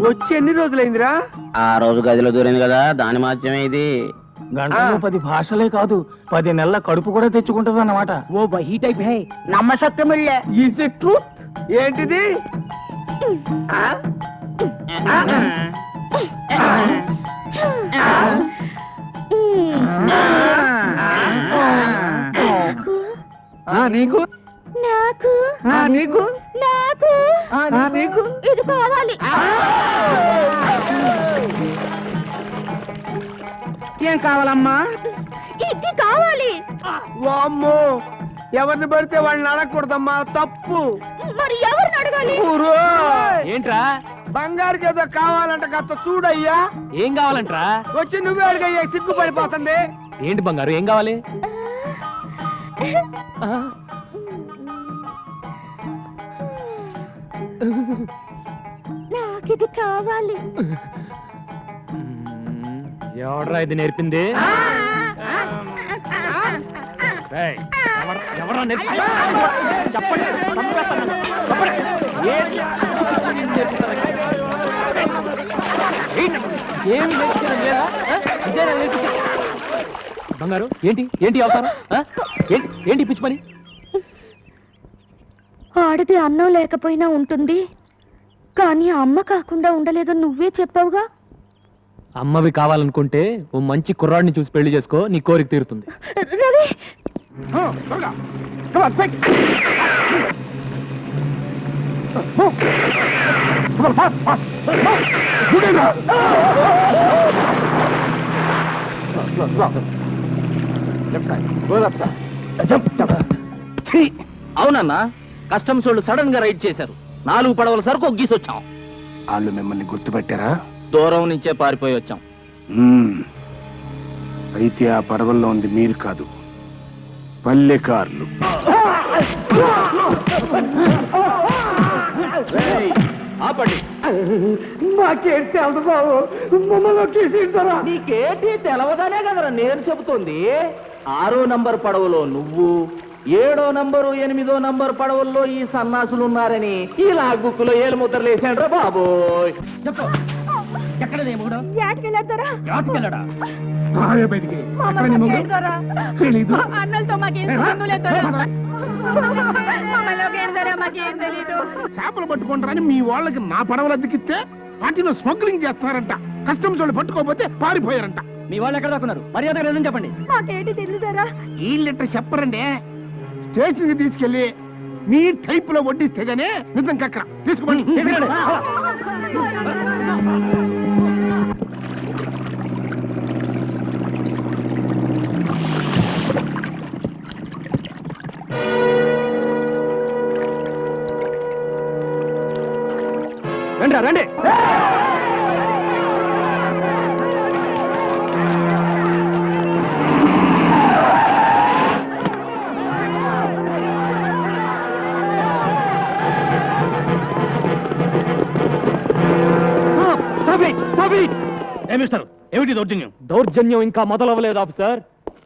వచ్చి ఎన్ని రోజులైందిరా? ఆ రోజు గదిలో దూరింది కదా, దాని మాత్రమే ఇది. గంటకు 10 భాషలే కాదు, 10 నెలల కడుపు కూడా తెచ్చుకుంటది అన్నమాట. ఓ బహీ టైప్ హై, నమ్మశక్యమిల్లే. Is it truth? ఏంటిది? నీకు నాకు నీకు నాకు నీకు ఇది కావాలి. ఏం కావాలమ్మా? ఇది కావాలి. వామ్మో, ఎవరిని పడితే వాళ్ళని అడగకూడదమ్మా, తప్పు. మరి ఎవరిని అడగాలి? ఏంట్రా? బంగారుకి ఏదో కావాలంట, కాస్త చూడయ్యా. ఏం కావాలంట్రా? వచ్చి నువ్వే అడిగయ్యా, సిగ్గుపడిపోతుంది. ఏంటి బంగారు, ఏం కావాలి? నాకిది కావాలి. ఎవడ్రా ఇది నేర్పింది? ఎవరా నేర్పింది? చెప్పండి, చెప్పండి. ఏమి నేర్పించడం లేదా? ఇదేనా నేర్పించడం? బంగారు, ఏంటి ఏంటి అవతారం? ఏంటి పిచ్చి పని? ఆడది అన్నం లేకపోయినా ఉంటుంది, కానీ అమ్మ కాకుండా ఉండలేదని నువ్వే చెప్పావుగా. అమ్మవి కావాలనుకుంటే ఓ మంచి కుర్రాడిని చూసి పెళ్లి చేసుకో, నీ కోరిక తీరుతుంది. రవి, అవునన్నా, కస్టమ్స్ వాళ్ళు సడన్ గా రైడ్ చేశారు. 4 పడవల సరుకు ఒగ్గీసొచ్చాం. వాళ్ళు మిమ్మల్ని గుర్తుపెట్టారా? దూరం నుంచే పారిపోయి వచ్చాం. అయితే ఆ పడవల్లో ఉంది మీరు కాదు, పల్లెకారులు. ఆపండి. మాకేం తెలదు బాబు, మమ్మల్ని ఒకేసింటారా? నీకేటి తెలవదానే కదరా నేను చెబుతోంది. 6వ నంబర్ పడవలో నువ్వు, 7వ నంబరు 8వ నంబర్ పడవల్లో ఈ సన్నాసులు ఉన్నారని ఈ లాగ్బుక్ లో ఏలు ముద్రలు వేసాడ్రా బాబోయ్. ఎక్కడ యాటికెళ్ళారా? బయటికి అన్నలతో మాకేం సంబంధం లేదు. మాకేం తెలీదు. చేపలు పట్టుకుంటారని మీ వాళ్ళకి నా పడవలు అద్దెకిస్తే వాటిలో స్మగ్లింగ్ చేస్తున్నారంట. కస్టమ్స్ వాళ్ళు పట్టుకోకపోతే పారిపోయారంట. మీ వాళ్ళు ఎక్కడ దాక్కున్నారు? మర్యాద లేదని చెప్పండి. మాకేంటి తెలుసారా? వీళ్ళెట్ట చెప్పరండి. స్టేషన్ కి తీసుకెళ్లి మీ టైప్ లో వడ్డిస్తే గానే నిజం కక్కర తీసుకోండి. రండి రండి. ఏమిటి దౌర్జన్యం? దౌర్జన్యం ఇంకా మొదలవ్వలేదు ఆఫీసర్.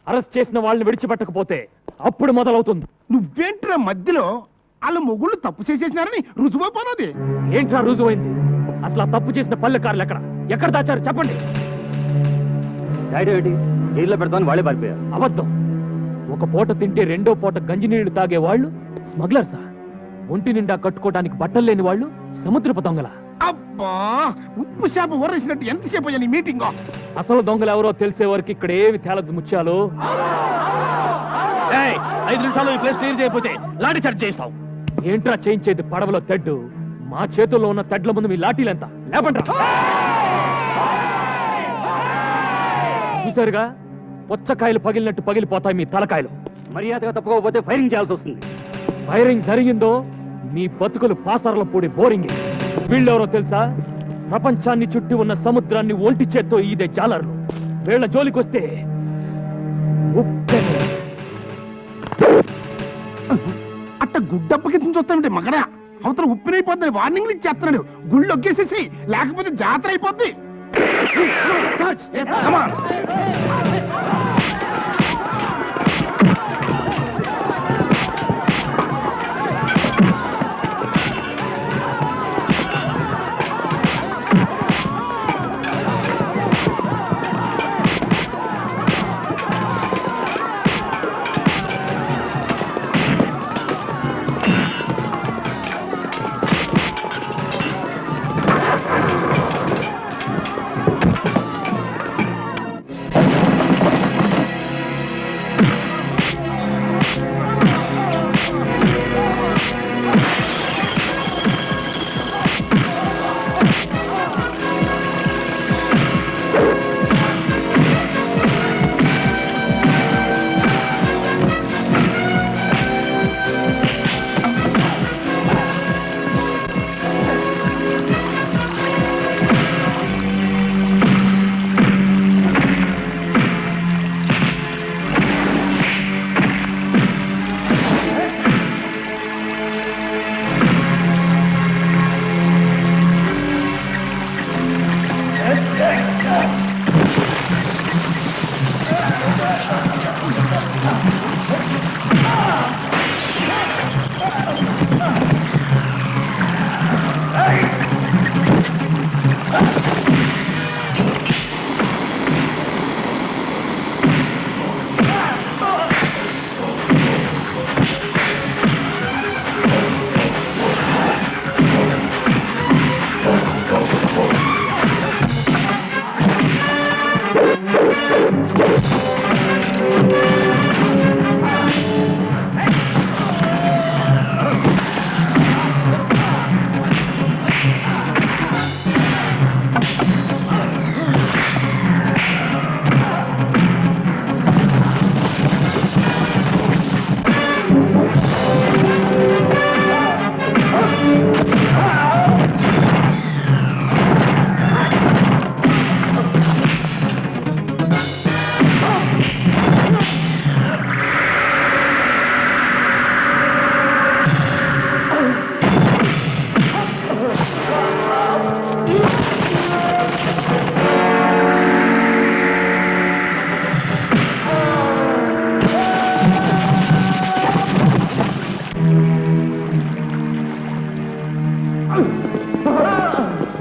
అరెస్ట్ చేసిన వాళ్ళని విడిచిపెట్టకపోతే అప్పుడు మొదలవుతుంది. నువ్వేంట్రా మధ్యలో? వాళ్ళ మొగుళ్ళు తప్పు చేసేసినారని రుజువైపోయినది. ఏంట్రా రుజువైంది? అసలు ఆ తప్పు చేసిన పల్లెకారులు ఎక్కడ దాచారు చెప్పండి. జైల్లో పెడతామని వాళ్ళే పారిపోయారు. అబద్ధం. ఒక పూట తింటే రెండో పూట గంజి నీళ్లు తాగే వాళ్ళు స్మగ్లర్సా? ఒంటి నిండా కట్టుకోవడానికి బట్టలు లేని వాళ్ళు సముద్రపు దొంగల. అబ్బా, ఉప్పు చేప ఊరేసినట్టు ఎంతసేపు అయ్యా నీ మీటింగ్? అసలు దొంగలు ఎవరో తెలిసే వరకు ఇక్కడ ఏమి తేలదు ముత్యాలు. 5 నిమిషాలు ఈ ప్లేస్ క్లియర్ చేయకపోతే లాఠీ చార్జ్ చేస్తావు. ఏంట్రా చేయించేది పడవలో తెడ్డు? మా చేతుల్లో ఉన్న తెడ్ల ముందు మీ లాఠీలెంత? లేపండ్రా. చూసారుగా, పుచ్చకాయలు పగిలినట్టు పగిలిపోతాయి మీ తలకాయలు. మర్యాదగా తప్పుకోకపోతే ఫైరింగ్ చేయాల్సి వస్తుంది. ఫైరింగ్ జరిగిందో మీ బతుకులు పాసర్ల పూడి బోరింగ్. వీళ్ళెవరో తెలుసా? ప్రపంచాన్ని చుట్టి ఉన్న సముద్రాన్ని ఒంటి చేత్తో ఈదే జాలర్లు. వీళ్ళ జోలికొస్తే ఉప్పెను. అట్ట గుడ్డప్పకి చూస్తామంటే మగడా అవతల ఉప్పినైపోద్దని వార్నింగ్లు ఇచ్చేస్తున్నాడు. గుళ్ళు ఒగ్గేసేసి, లేకపోతే జాతర అయిపోద్ది.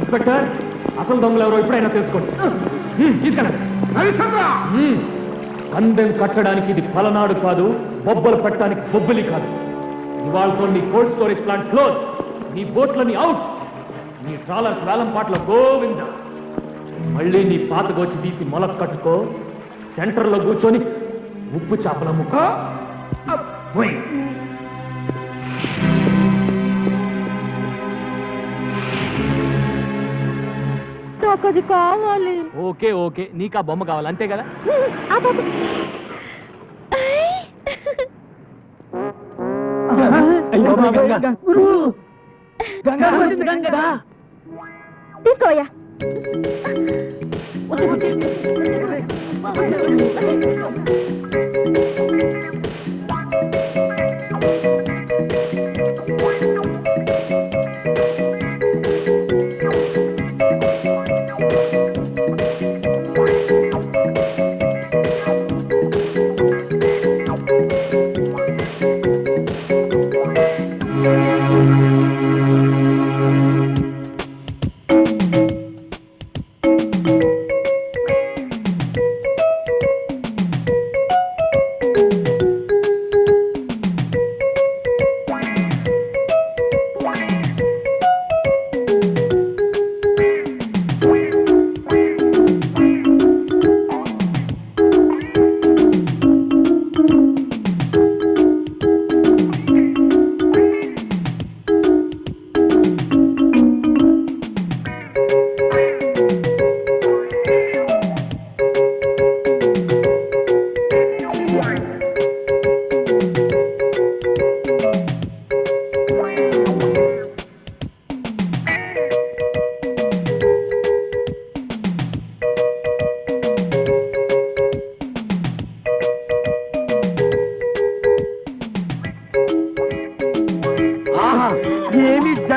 ఇన్స్పెక్టర్, అసలు దొంగలు ఎవరో ఇప్పుడైనా తెలుసుకోండి. తీసుకెళ్ళండి. పందెం కట్టడానికి ఇది పలనాడు కాదు, బొబ్బలు పెట్టడానికి బొబ్బలి కాదు. ఇవాళతో నీ కోల్డ్ స్టోరేజ్ ప్లాంట్ క్లోజ్, నీ బోట్లని అవుట్, నీ ట్రాలర్స్ వేలం పాటల గోవింద. మళ్ళీ నీ పాతగొచ్చి తీసి మొలక కట్టుకో, సెంటర్లో కూర్చొని ఉప్పు చేపల ముక్క. నాకు అది కావాలి. ఓకే ఓకే, నీకు ఆ బొమ్మ కావాలి అంతే కదా? తీసుకోయా.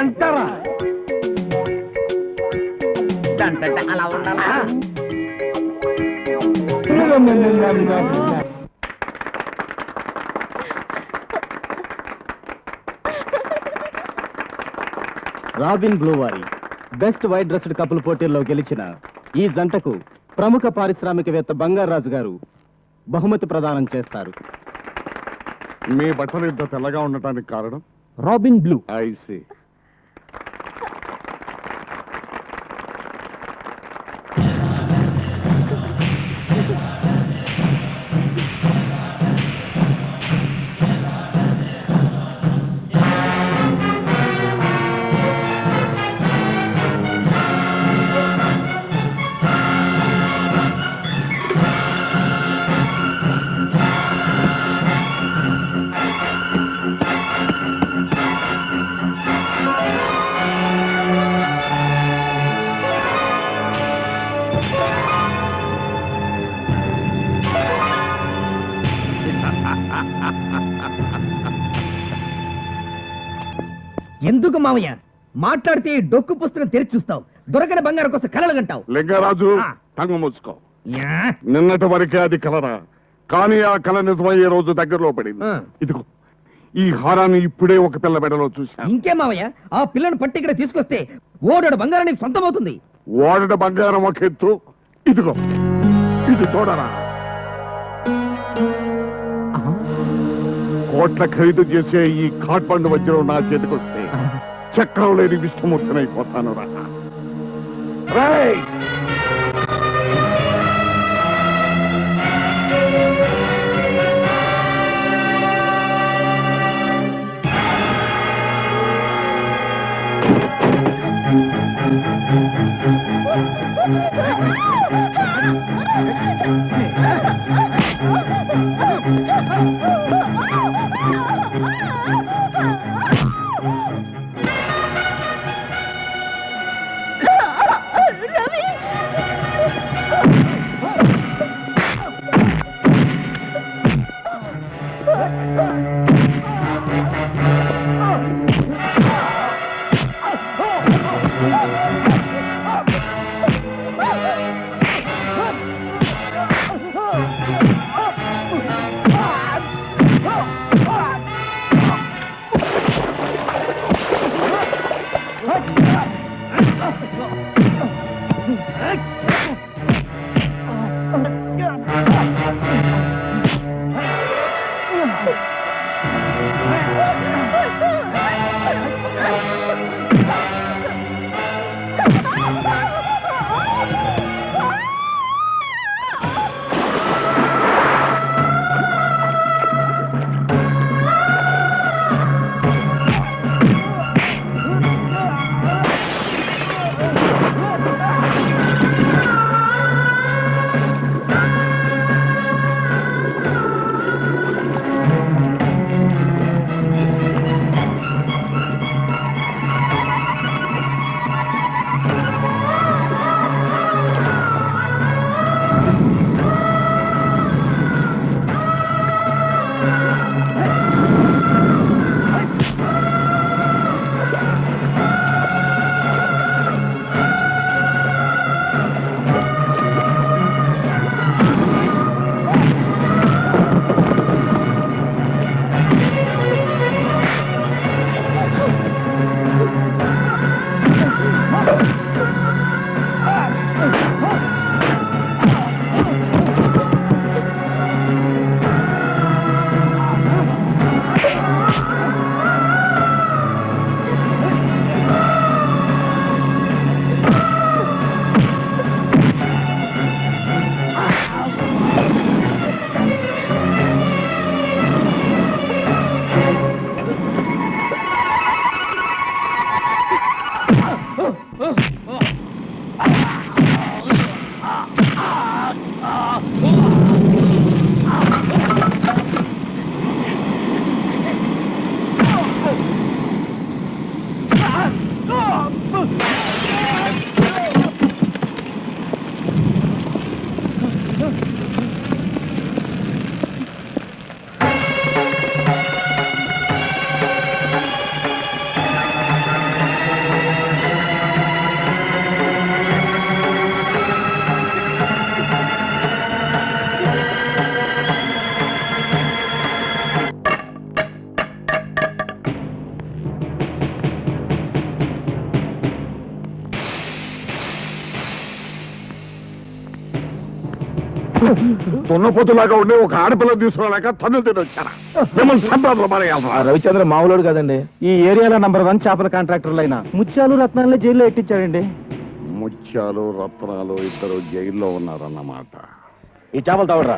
జంటరా అలా ఉండాలా రాబిన్ బ్లూ వారి బెస్ట్ వైట్ డ్రెస్డ్ కపుల్ పోటీల్లో గెలిచిన ఈ జంటకు ప్రముఖ పారిశ్రామికవేత్త బంగారాజు గారు బహుమతి ప్రదానం చేస్తారు. మీ బట్టలు ఇంత తెల్లగా ఉండటానికి కారణం రాబిన్ బ్లూ. ఐసి ఎందుకు మావయ్య మాట్లాడితే ఈ డొక్కు పుస్తకం తెరిచి చూస్తావు, దొరకని బంగారం కోసం కలలు గంటావు. లింగరాజు ఆ. టంగు మూసుకో. యా. నిన్నటి వరకే అది కలరా, కానీ ఆ కళ నిజమయ్యే రోజు దగ్గరలో పడింది. ఆ. ఇదిగో ఈ హారాన్ని ఇప్పుడే ఒక పిల్ల మెడలో చూశాను. ఇంకే మావయ్య ఆ పిల్లను పట్టి ఇక్కడ తీసుకొస్తే ఓడోడు బంగారం నీకు సొంతమవుతుంది. వాడట బంగారం ఒక ఎత్తు, ఇదిగో ఇది చూడరా. కోట్ల ఖరీదు చేసే ఈ కాట్బండ్ వజ్రం నా చేతికొస్తే చక్రం లేని విష్ణుమూర్తినైపోతాను రా. రేయ్! రవి దున్నపోతులాగా ఉండి ఒక ఆడపిల్ల తీసుకురాలేక తన్ను తినొచ్చారా మిమ్మల్ని సంపాదనలు మారేయాలరా రవిచంద్ర మామూలుడు కదండి ఈ ఏరియాలో నంబర్ 1 చేపల కాంట్రాక్టర్లు అయినా ముత్యాలు రత్నాలని జైల్లో ఎట్టించాడండి. ముత్యాలు రత్నాలు ఇద్దరు జైల్లో ఉన్నారన్నమాట. ఈ చేపలు తవడరా.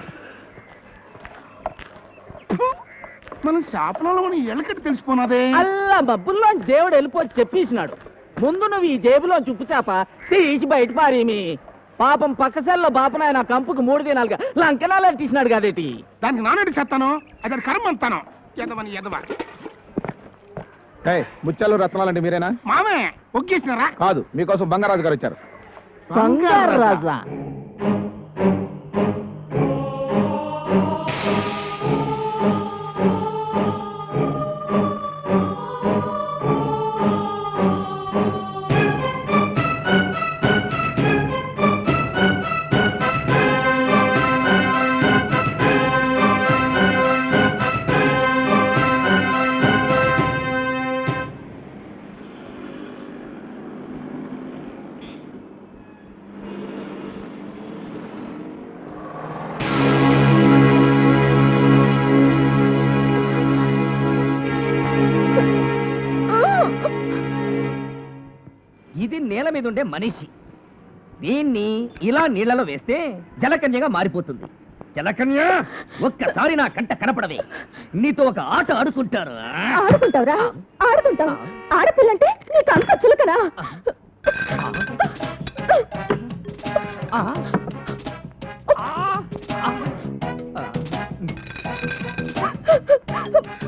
మనం శాపలలో మనం ఎలకటి తెలిసిపోనాదే. అల్లా బబ్బుల్లో దేవుడు వెళ్ళిపోయి చెప్పేసినాడు. ముందు నువ్వు ఈ జేబులో చుప్పు చేప తీసి బయట పారేమి. పాపం పక్కసెల్లో బాపనాయన కంపుకు 3 దినాలుగా లంకనాలు తీసినాడు కదేటి. దానికి నానడి చేస్తాను అది కర్మ అంతాను. ఎదవని ఎదవ. ముత్యాలు రత్నాలంటే మీరేనా? మామే ఒగ్గేసినారా? కాదు, మీకోసం బంగారాజు గారు వచ్చారు. బంగారు రాజా ఇది నేల మీద ఉండే మనిషి. దీన్ని ఇలా నీళ్లలో వేస్తే జలకన్యగా మారిపోతుంది. జలకన్య, ఒక్కసారి నా కంట కనపడవే, నీతో ఒక ఆట ఆడుకుంటారు. ఆడుకుంటావురా? ఆడుకుంటావు? ఆడపిల్లంటే నీకు అంత చులకనా?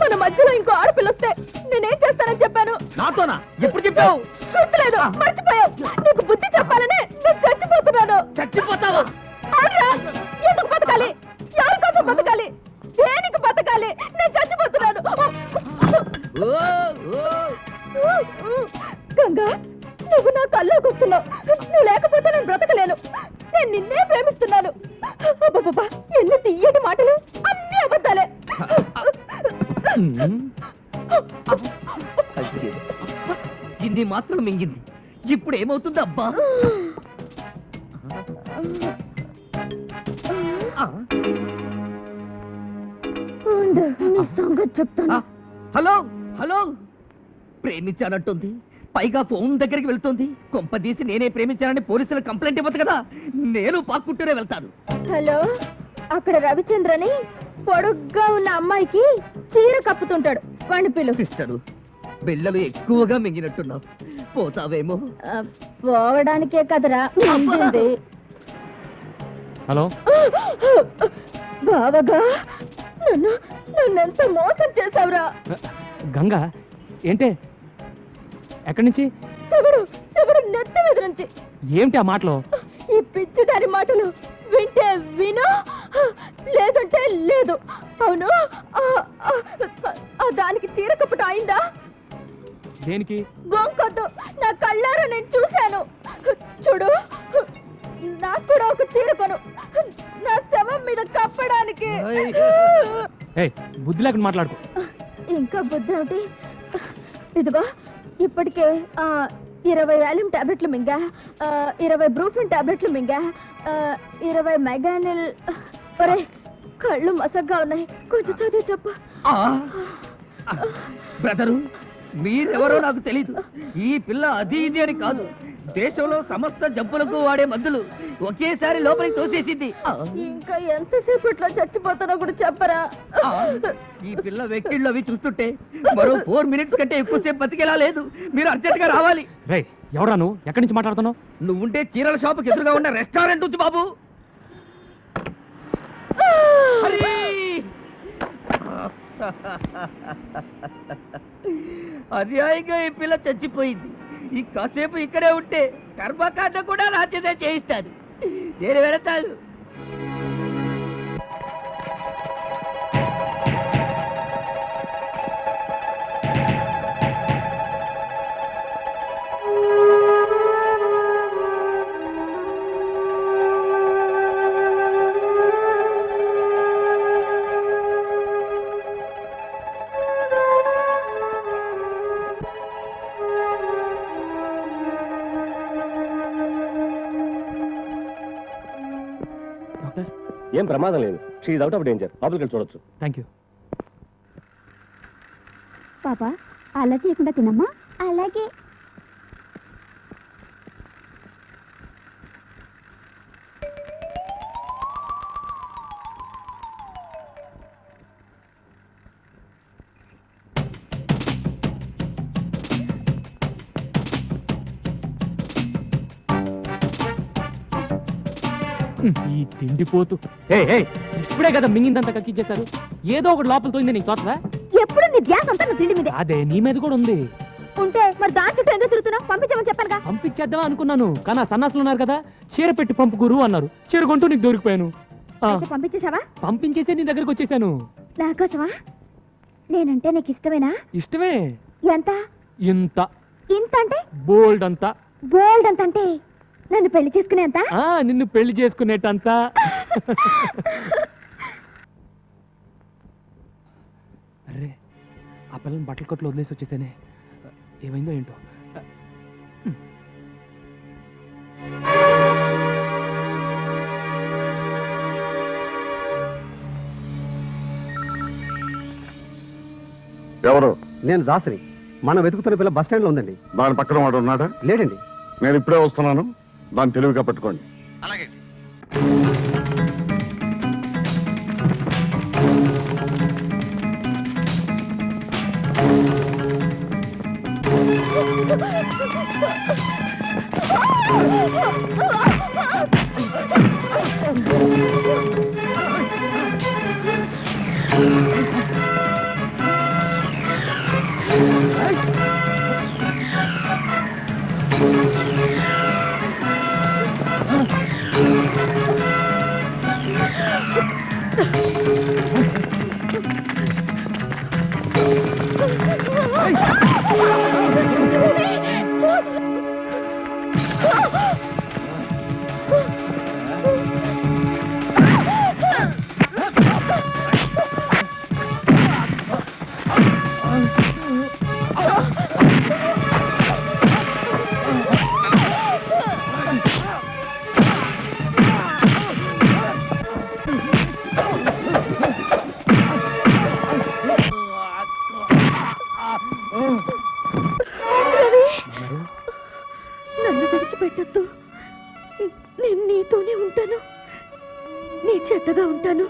మన మధ్యలో ఇంకో ఆడపిల్ల వస్తే నేనేం చేస్తానని చెప్పాను? నాతోనా? ఎప్పుడు చెప్పావు? గుర్తులేదు, మర్చిపోయావు. నీకు బుద్ధి చెప్పాలనే నేను చచ్చిపోతున్నాను. చచ్చిపోతావు? ఆడ్రా, ఎందుకు బతకాలి? ఎవరి కోసం బతకాలి? దేనికి బతకాలి? నేను చచ్చిపోతున్నాను. గంగా, నువ్వు నా కల్లోకి వస్తున్నావు. నువ్వు లేకపోతే నేను బ్రతకలేను. నేను నిన్నే ప్రేమిస్తున్నాను. అబ్బబ్బబ్బా, ఎన్ని తీయటి మాటలు, అన్ని అబద్ధాలే. ఇన్ని మాత్రం మింగింది. ఇప్పుడు ఏమవుతుంది అబ్బా? నీ సంగతి చెప్తాను. హలో హలో, ప్రేమించానంటుంది, పైగా ఫోన్ దగ్గరికి వెళ్తుంది. కొంపదీసి నేనే ప్రేమించానని పోలీసులు కంప్లైంట్ ఇవ్వదు కదా. నేను పాక్కుంటూనే వెళ్తాను. హలో, అక్కడ రవిచంద్రని పొడుగ్గా ఉన్న అమ్మాయికి చీర కప్పుతుంటాడు. వాణ్ణి పిలు. సిస్టరు, బిళ్ళలు ఎక్కువగా మింగినట్టున్నావు, పోతావేమో. పోవడానికే కదరా మింగింది. హలో బావగా, నన్నెంత మోసం చేసావురా. గంగా, ఏంటే? ఎక్కడి నుంచి? చెవుడు నెత్తి మీద నుంచి. ఏమిటి ఆ మాటలు? ఈ పిచ్చిదారి మాటలు వింటే విను, లేదంటే లేదు. అవును, దానికి చీర కప్పటం అయిందా? దేనికి? గొంకొద్దు, నా కళ్ళారా నేను చూశాను. చూడు, నాకు కూడా ఒక చీర కొను, నా శవం మీద కప్పడానికి. బుద్ధి లేకుండా మాట్లాడుకో. ఇంకా బుద్ధి ఏమిటి? ఇదిగో, ఇప్పటికే 20 వాల్యూమ్ టాబ్లెట్లు మింగా, 20 బ్రూఫిన్ టాబ్లెట్లు మింగా, 20 మెగానిల్. ఒరే, కళ్ళు మసగ్గా ఉన్నాయి, కొంచెం చదివి చెప్పు. బ్రదరు, మీరెవరో నాకు తెలీదు. ఈ పిల్ల అది ఇది అని కాదు, దేశంలో సమస్త జబ్బులకు వాడే మందులు ఒకేసారి లోపలికి తోసేసింది. ఇంకా ఎంతసేపట్లో చచ్చిపోతానో కూడా చెప్పరా? ఈ పిల్ల వెక్కిళ్ళు అవి చూస్తుంటే మరో 4 మినిట్స్ కంటే ఎక్కువసేపు బతికేలా లేదు. మీరు అర్జెంట్ గా రావాలి. ఎవరా నువ్వు? ఎక్కడి నుంచి మాట్లాడుతున్నావు? నువ్వుంటే చీరల షాపుకి ఎదురుగా ఉన్న రెస్టారెంట్ నుంచి బాబు. అన్యాయంగా ఈ పిల్ల చచ్చిపోయింది. ఈ కాసేపు ఇక్కడే ఉంటే కర్మకాండ కూడా రాజ్యదే చేయిస్తాను. నేను వెళతాను. ఏం ప్రమాదం లేదు. She's out of danger. లోపలికి వెళ్ళి చూడొచ్చు. Thank you. పాపా అలా చేయకుండా తినమ్మా. అలాగే. ఈ తిండిపోతు ఇప్పుడే కదా మింగిందంతా కక్కిచ్చేశారు. ఏదో ఒకటి లోపల తోయింది నీకు తోచదా? ఎప్పుడు నీ ధ్యాస అంతా నా తిండి మీద. అదే నీ మీద కూడా ఉంది. ఉంటే మరి దాని చుట్టూ ఎందుకు తిరుగుతున్నావు? పంపించమని చెప్పానుగా. పంపించేద్దాం అనుకున్నాను, కానీ ఆ సన్నాసులు ఉన్నారు కదా, చీర పెట్టి పంపు గురువు అన్నారు. చీర కొంటూ నీకు దొరికిపోయాను. పంపించేసావా? పంపించేసే నీ దగ్గరకు వచ్చేసాను. నాకోసమా? నేనంటే నీకు ఇష్టమేనా? ఇష్టమే. ఎంత? ఇంత. ఇంత అంటే? బోల్డ్ అంతా. బోల్డ్ అంత అంటే నన్ను పెళ్లి చేసుకునేంత? నిన్ను పెళ్లి చేసుకునేటంతా. అరే, ఆ పిల్లని బట్టల కొట్లు వదిలేసి వచ్చేసానే. ఏమైందో ఏంటో. ఎవరు? నేను దాసరి. మనం వెతుకుతున్న పిల్ల బస్ స్టాండ్ లో ఉందండి. దాని పక్కన వాడు ఉన్నాడా? లేడండి. నేను ఇప్పుడే వస్తున్నాను. దాన్ని తెలివిగా పెట్టుకోండి. అలాగే. నన్ను విడిచిపెట్టద్దు. నేను నీతోనే ఉంటాను, నీ చేతగా ఉంటాను.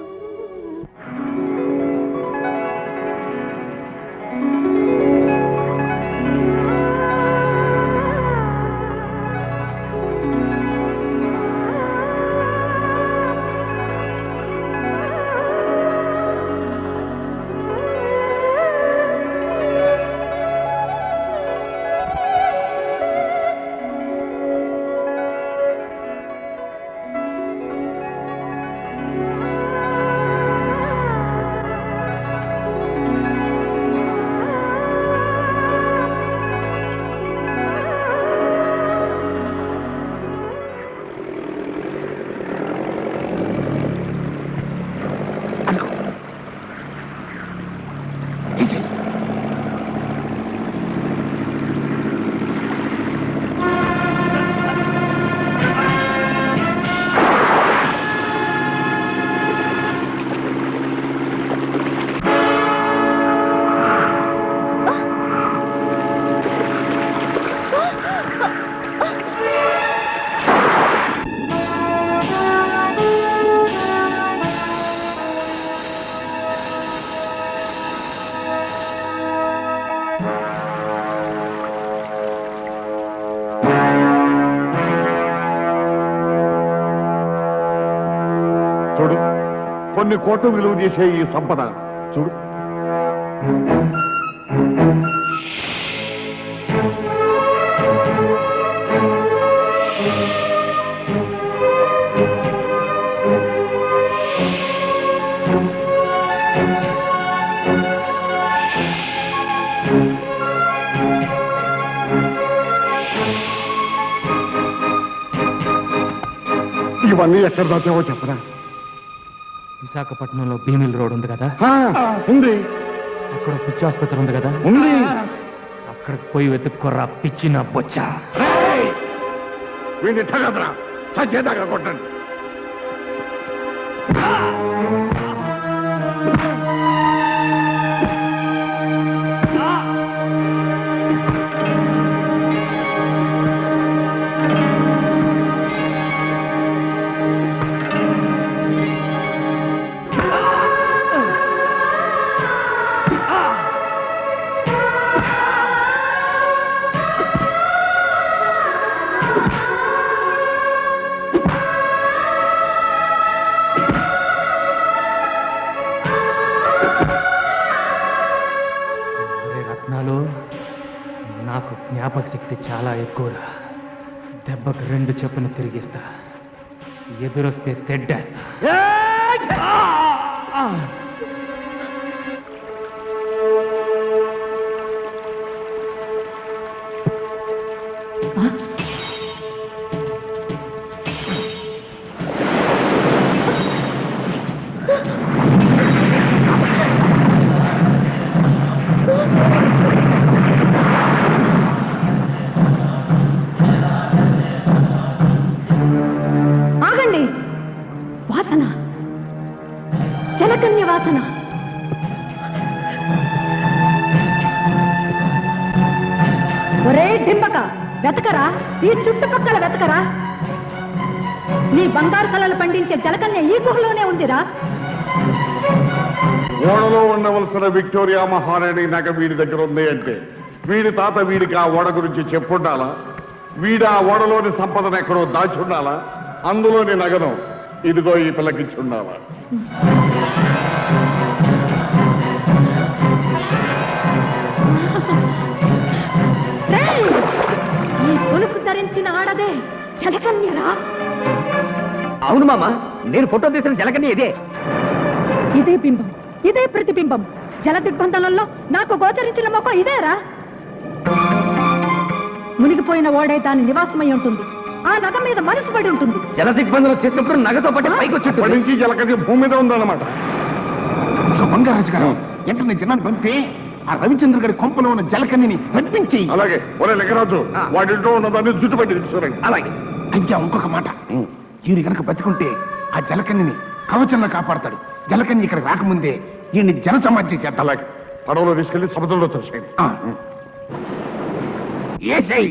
చూడు, కొన్ని కోట్లు విలువ చేసే ఈ సంపద చూడు. ఇవన్నీ ఎక్కడ దాచావో చెప్పరా? విశాఖపట్నంలో భీమిల్ రోడ్ ఉంది కదా, ఉంది. అక్కడ పిచ్చి ఆసుపత్రి ఉంది కదా, ఉంది. అక్కడికి పోయి వెతుక్కోరా పిచ్చిన బొచ్చా. వీడిని తగదరా, చచ్చేదాకా కొట్టండి. జ్ఞాపక శక్తి చాలా ఎక్కువరా. దెబ్బకు 2 చెప్పున తిరిగిస్తా, ఎదురొస్తే తెడ్డేస్తా. ఆగండి. వాసన, జలకన్య వాసన. ఒరే డింబక, వెతకరా, ఈ చుట్టుపక్కల వెతకరా. నీ బంగారు కళలు పండించే జలకన్య ఈ గుహలోనే ఉందిరా. ఓడలో ఉండవలసిన విక్టోరియా మహారాణి నగ వీడి దగ్గర ఉంది అంటే వీడి తాత వీడికి ఆ ఓడ గురించి చెప్పుండాలా? వీడు ఆ ఓడలోని సంపదను ఎక్కడో దాచుండాలా? అందులోని నగను ఇదిగో ఈ పిల్లకిచ్చుండాలా? ఈ గొలుసు ధరించిన ఆడదే జలకన్యరా. అవును మామ, నేను ఫోటో తీసిన జలకన్య ఇదే. ఇదే బింబం, ఇదే ప్రతిబింబం. జల దిగ్బంధనంలో నాకు గోచరించిన మొక్క ఇదేరా. మునిగిపోయిన ఓడే దాని నివాసమై ఉంటుంది. ఆ నగ మీద మనసు పడి ఉంటుంది. జల దిగ్బంధనం చేసినప్పుడు నగతో పాటు పైకి వచ్చి నుంచి జలకన్య భూమి మీద ఉందన్నమాట. బంగారాజు గారు, వెంటనే జనాన్ని పంపి ఆ రవిచంద్ర గారి కొంపలో ఉన్న జలకన్యని రప్పించి. అలాగే. ఒరే లింగరాజు, వాడింట్లో ఉన్నదాన్ని జుట్టు పట్టి చూడండి. అలాగే. అయ్యా, ఇంకొక మాట, ఈయన కనుక బతికుంటే ఆ జలకన్యని కవచంలో కాపాడతాడు. జలకన్య ఇక్కడ రాకముందే ఈయన్ని జల సమాధి చేసేద్దాం. అలాగే. పడవలో తీసుకెళ్లి సముద్రంలో తోసేయండి. ఏసై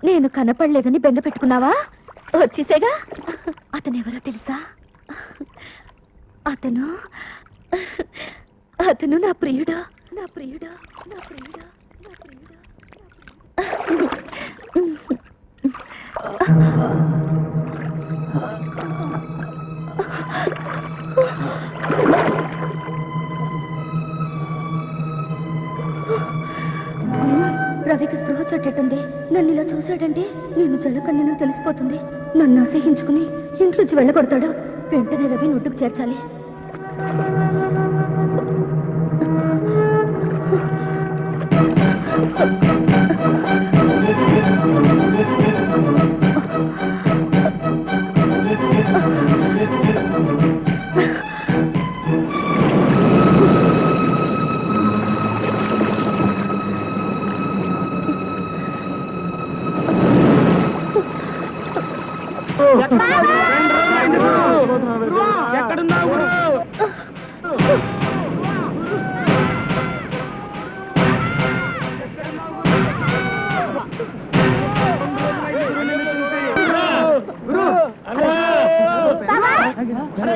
నేను కనపడలేదని బెంగ పెట్టుకున్నావా? వచ్చేసేగా. అతనెవరో తెలుసా? అతను నా ప్రియుడు, నా ప్రియుడు, నా ప్రియుడు, నా ప్రియుడు. రవికి స్పృహ చెట్టేటుంది. నన్ను ఇలా చూశాడంటే నేను జలకన్యను తెలిసిపోతుంది. నన్ను అసహించుకుని ఇంట్లోంచి వెళ్ళగొడతాడు. వెంటనే రవి ఒడ్డుకు చేర్చాలి.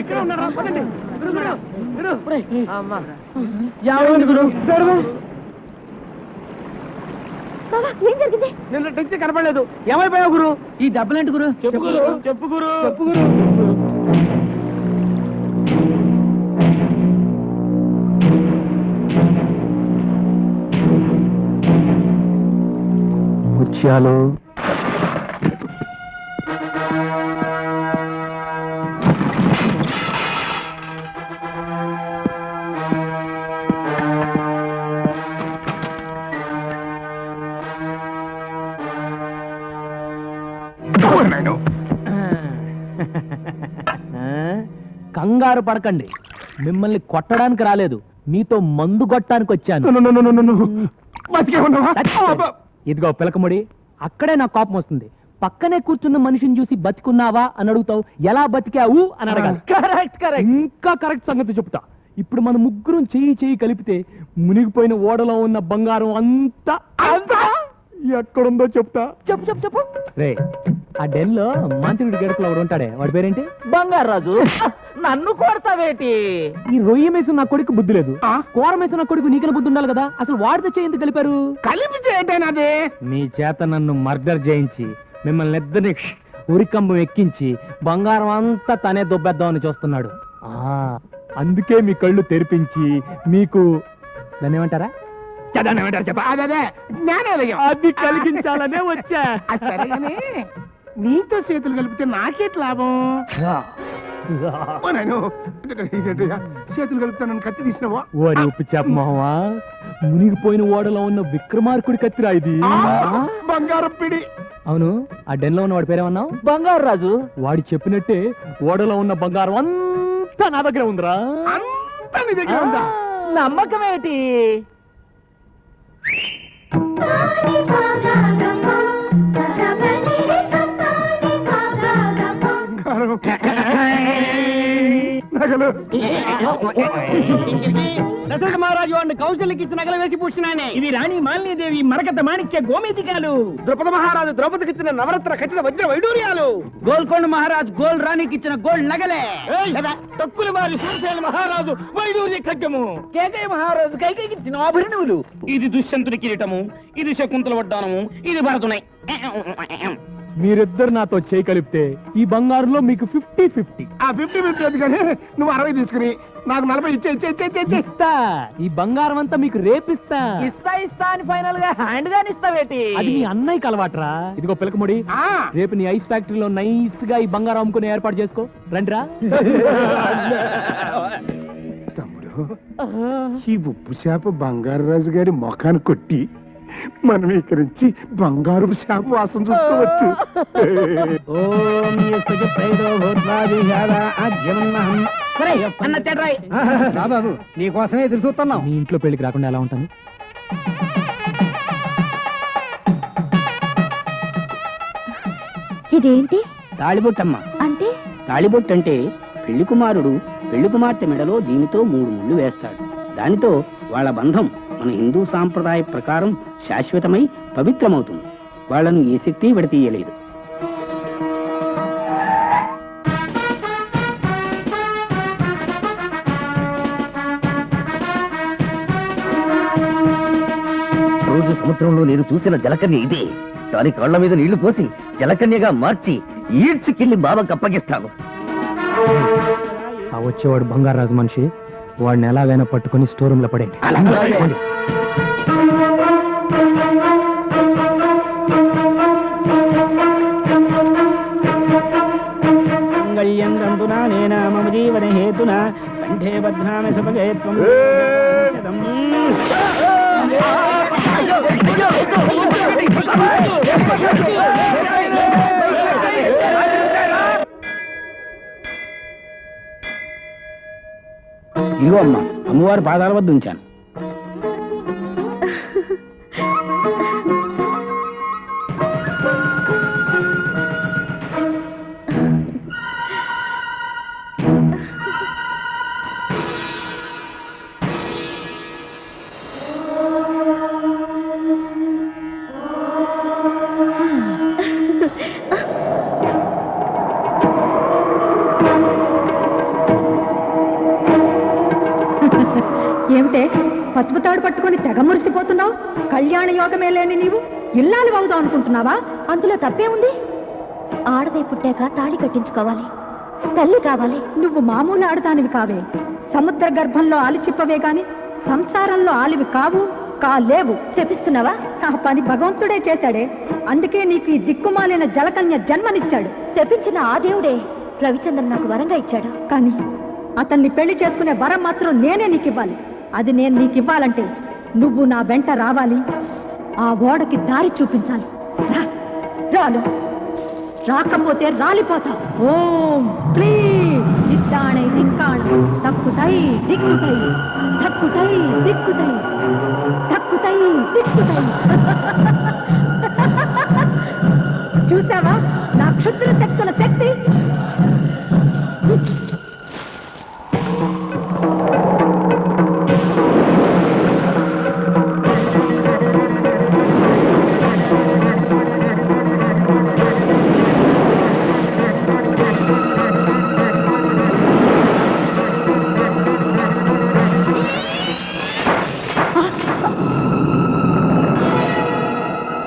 ఎక్కడున్నావు? ఏం జరిగింది? నిన్న నుంచి కనపడలేదు. ఏమైపోయావు గురు? ఈ దెబ్బలేంటి గురు? చెప్పు గురు. చెప్పు గురు. చెప్పు గురు. ముత్యాలు కంగారు పడకండి, మిమ్మల్ని కొట్టడానికి రాలేదు, మీతో మందు కొట్టడానికి వచ్చాను. ఇదిగో పిలకముడి, అక్కడే నా కోపం వస్తుంది. పక్కనే కూర్చున్న మనిషిని చూసి బతికున్నావా అని అడుగుతావు, ఎలా బతికావు అని అడగాలి. ఇంకా కరెక్ట్ సంగతి చెప్తా. ఇప్పుడు మన ముగ్గురం చెయ్యి కలిపితే మునిగిపోయిన ఓడలో ఉన్న బంగారం అంతా ఎక్కడుందో చెప్తా. చెప్పు చెప్పు చెప్పు. రే, ఆ డెన్ లో మంత్రుడి గడపలో ఒకడు ఉంటాడే, వాడి పేరేంటి? బంగారాజు. నన్ను కొడతావేటి? ఈ రొయ్య మేసం నా కొడుకు బుద్ధి లేదు, కూర మేసం నా కొడుకు నీకైనా బుద్ధి ఉండాలి కదా. అసలు వాడితో చేయి ఎందుకు కలిపారు? కలిపి ఏంటైనాది? మీ చేత నన్ను మర్డర్ చేయించి మిమ్మల్ని ఇద్దరిని ఉరికంబం ఎక్కించి బంగారం అంతా తనే దొబ్బేద్దామని చూస్తున్నాడు. అందుకే మీ కళ్ళు తెరిపించి మీకు దాన్ని ఏమంటారా, అది కలిగించాలనే వచ్చా. సరేగానే నీతో చేతులు కలిపితే నాకేట్ లాభం? చేతులు కలుపుతానని కత్తి తీసినవా? ఓరి ఉప్పు చెప్పమోహమా, మునిగిపోయిన ఓడలో ఉన్న విక్రమార్కుడి కత్తిరా ఇది. బంగారం పిడి. అవును, ఆ డెన్ లో ఉన్న వాడి పేరేమన్నావు? బంగారు రాజు. వాడు చెప్పినట్టే ఓడలో ఉన్న బంగారం అంతా నా దగ్గర ఉందిరా. అంతా నీ దగ్గర ఉందా? నమ్మకమేటి? దశరథ మహారాజు వాడిని కౌశల్యకి ఇచ్చిన నగలు వేసి పూసినానే. ఇవి రాణి మాలినీదేవి మరకత మాణిక్య గోమేతికాలు. ద్రౌపద మహారాజు ద్రౌపదికి ఇచ్చిన నవరత్న ఖచ్చిత వజ్ర వైడూర్యాలు. గోల్కొండ మహారాజు గోల్డ్ రాణికి ఇచ్చిన గోల్డ్ నగలే. తక్కుల వారి సూర్యసేన మహారాజు వైడూర్య ఖడ్గము. కేకయ్య మహారాజు కైకేయికి ఇచ్చిన ఆభరణములు. ఇది దుష్యంతుని కిరీటము, ఇది శకుంతల వడ్డానము, ఇది భరతునై. మీరిద్దరు నాతో చేయి కలిపితే ఈ బంగారంలో మీకు 50-50. ఆ 50-50 అది కానీ నువ్వు 60 తీసుకుని నాకు 40 ఇస్తా. ఈ బంగారం అంతా మీకు రేపిస్తా. ఇస్తా అని ఫైనల్ గా హ్యాండ్ గాని ఇస్తావేటి? అది మీ అన్నయ్యకి అలవాట్రా. ఇదిగో పిలకముడి, రేపు నీ ఐస్ ఫ్యాక్టరీలో నైస్ గా ఈ బంగారం అమ్ముకునే ఏర్పాటు చేసుకో. రండిరా. తమ్ముడు, ఈ ఉప్పు చేప బంగారు రాజు గారి మొఖాన్ని కొట్టి మనం ఇక్కడి నుంచి బంగారు చేప వాసన చూసుకోవచ్చు. బాబు నీకోసమే ఎదురు చూస్తున్నాం. నీ ఇంట్లో పెళ్లికి రాకుండా ఎలా ఉంటాను? ఇదేంటి? తాళిబొట్టమ్మ. అంటే తాళిబొట్టు అంటే పెళ్లి కుమారుడు పెళ్లి కుమార్తె మెడలో దీనితో 3 ముళ్ళు వేస్తాడు. దానితో వాళ్ళ బంధం మన హిందూ సాంప్రదాయ ప్రకారం శాశ్వతమై పవిత్రమవుతుంది. వాళ్ళను ఏ శక్తి విడతీయలేదు. రోజు సముద్రంలో నేను చూసిన జలకన్య ఇదే. దాని కాళ్ల మీద నీళ్లు పోసి జలకన్యగా మార్చి ఈడ్చుకెళ్లి బాబాకి అప్పగిస్తాను. ఆ వచ్చేవాడు బంగారాజు మనిషి. వాడిని ఎలాగైనా పట్టుకుని స్టోర్ రూమ్ లో పడేయండి. వర్తమానేన మమ జీవన హేతునా కంఠే బధ్నామి సపగే త్వం ఇదిగో అమ్మా, అమ్మవారి పాదాల వద్ద ఉంచాను. ఏమిటే పసుపు తాడు పట్టుకొని తెగ మురిసిపోతున్నావు? కళ్యాణ యోగమే లేని నీవు ఇల్లాలు అవుదాం అనుకుంటున్నావా? అందులో తప్పే ఉంది. ఆడదై పుట్టాక తాళి కట్టించుకోవాలి, తల్లి కావాలి. నువ్వు మామూలు ఆడదానివి కావే. సముద్ర గర్భంలో ఆలిచిప్పవే గాని సంసారంలో ఆలివి కావు, కాలేవు. చెప్పిస్తున్నావా? ఆ పని భగవంతుడే చేశాడే. అందుకే నీకు ఈ దిక్కుమాలిన జలకన్య జన్మనిచ్చాడు. శపించిన ఆ దేవుడే రవిచంద్రన్ నాకు వరంగా ఇచ్చాడు. కానీ అతన్ని పెళ్లి చేసుకునే వరం మాత్రం నేనే నీకు ఇవ్వాలి. అది నేను నీకు ఇవ్వాలంటే నువ్వు నా వెంట రావాలి, ఆ ఓడకి దారి చూపించాలి. రాలు, రాకపోతే రాలిపోతా. ఓం క్లీం సిద్ధాణై దిక్కాణ తక్కుతై దిక్కుతై తక్కుతై దిక్కుతై తక్కుతై దిక్కుతై. చూసావా నా క్షుద్ర శక్తుల శక్తి?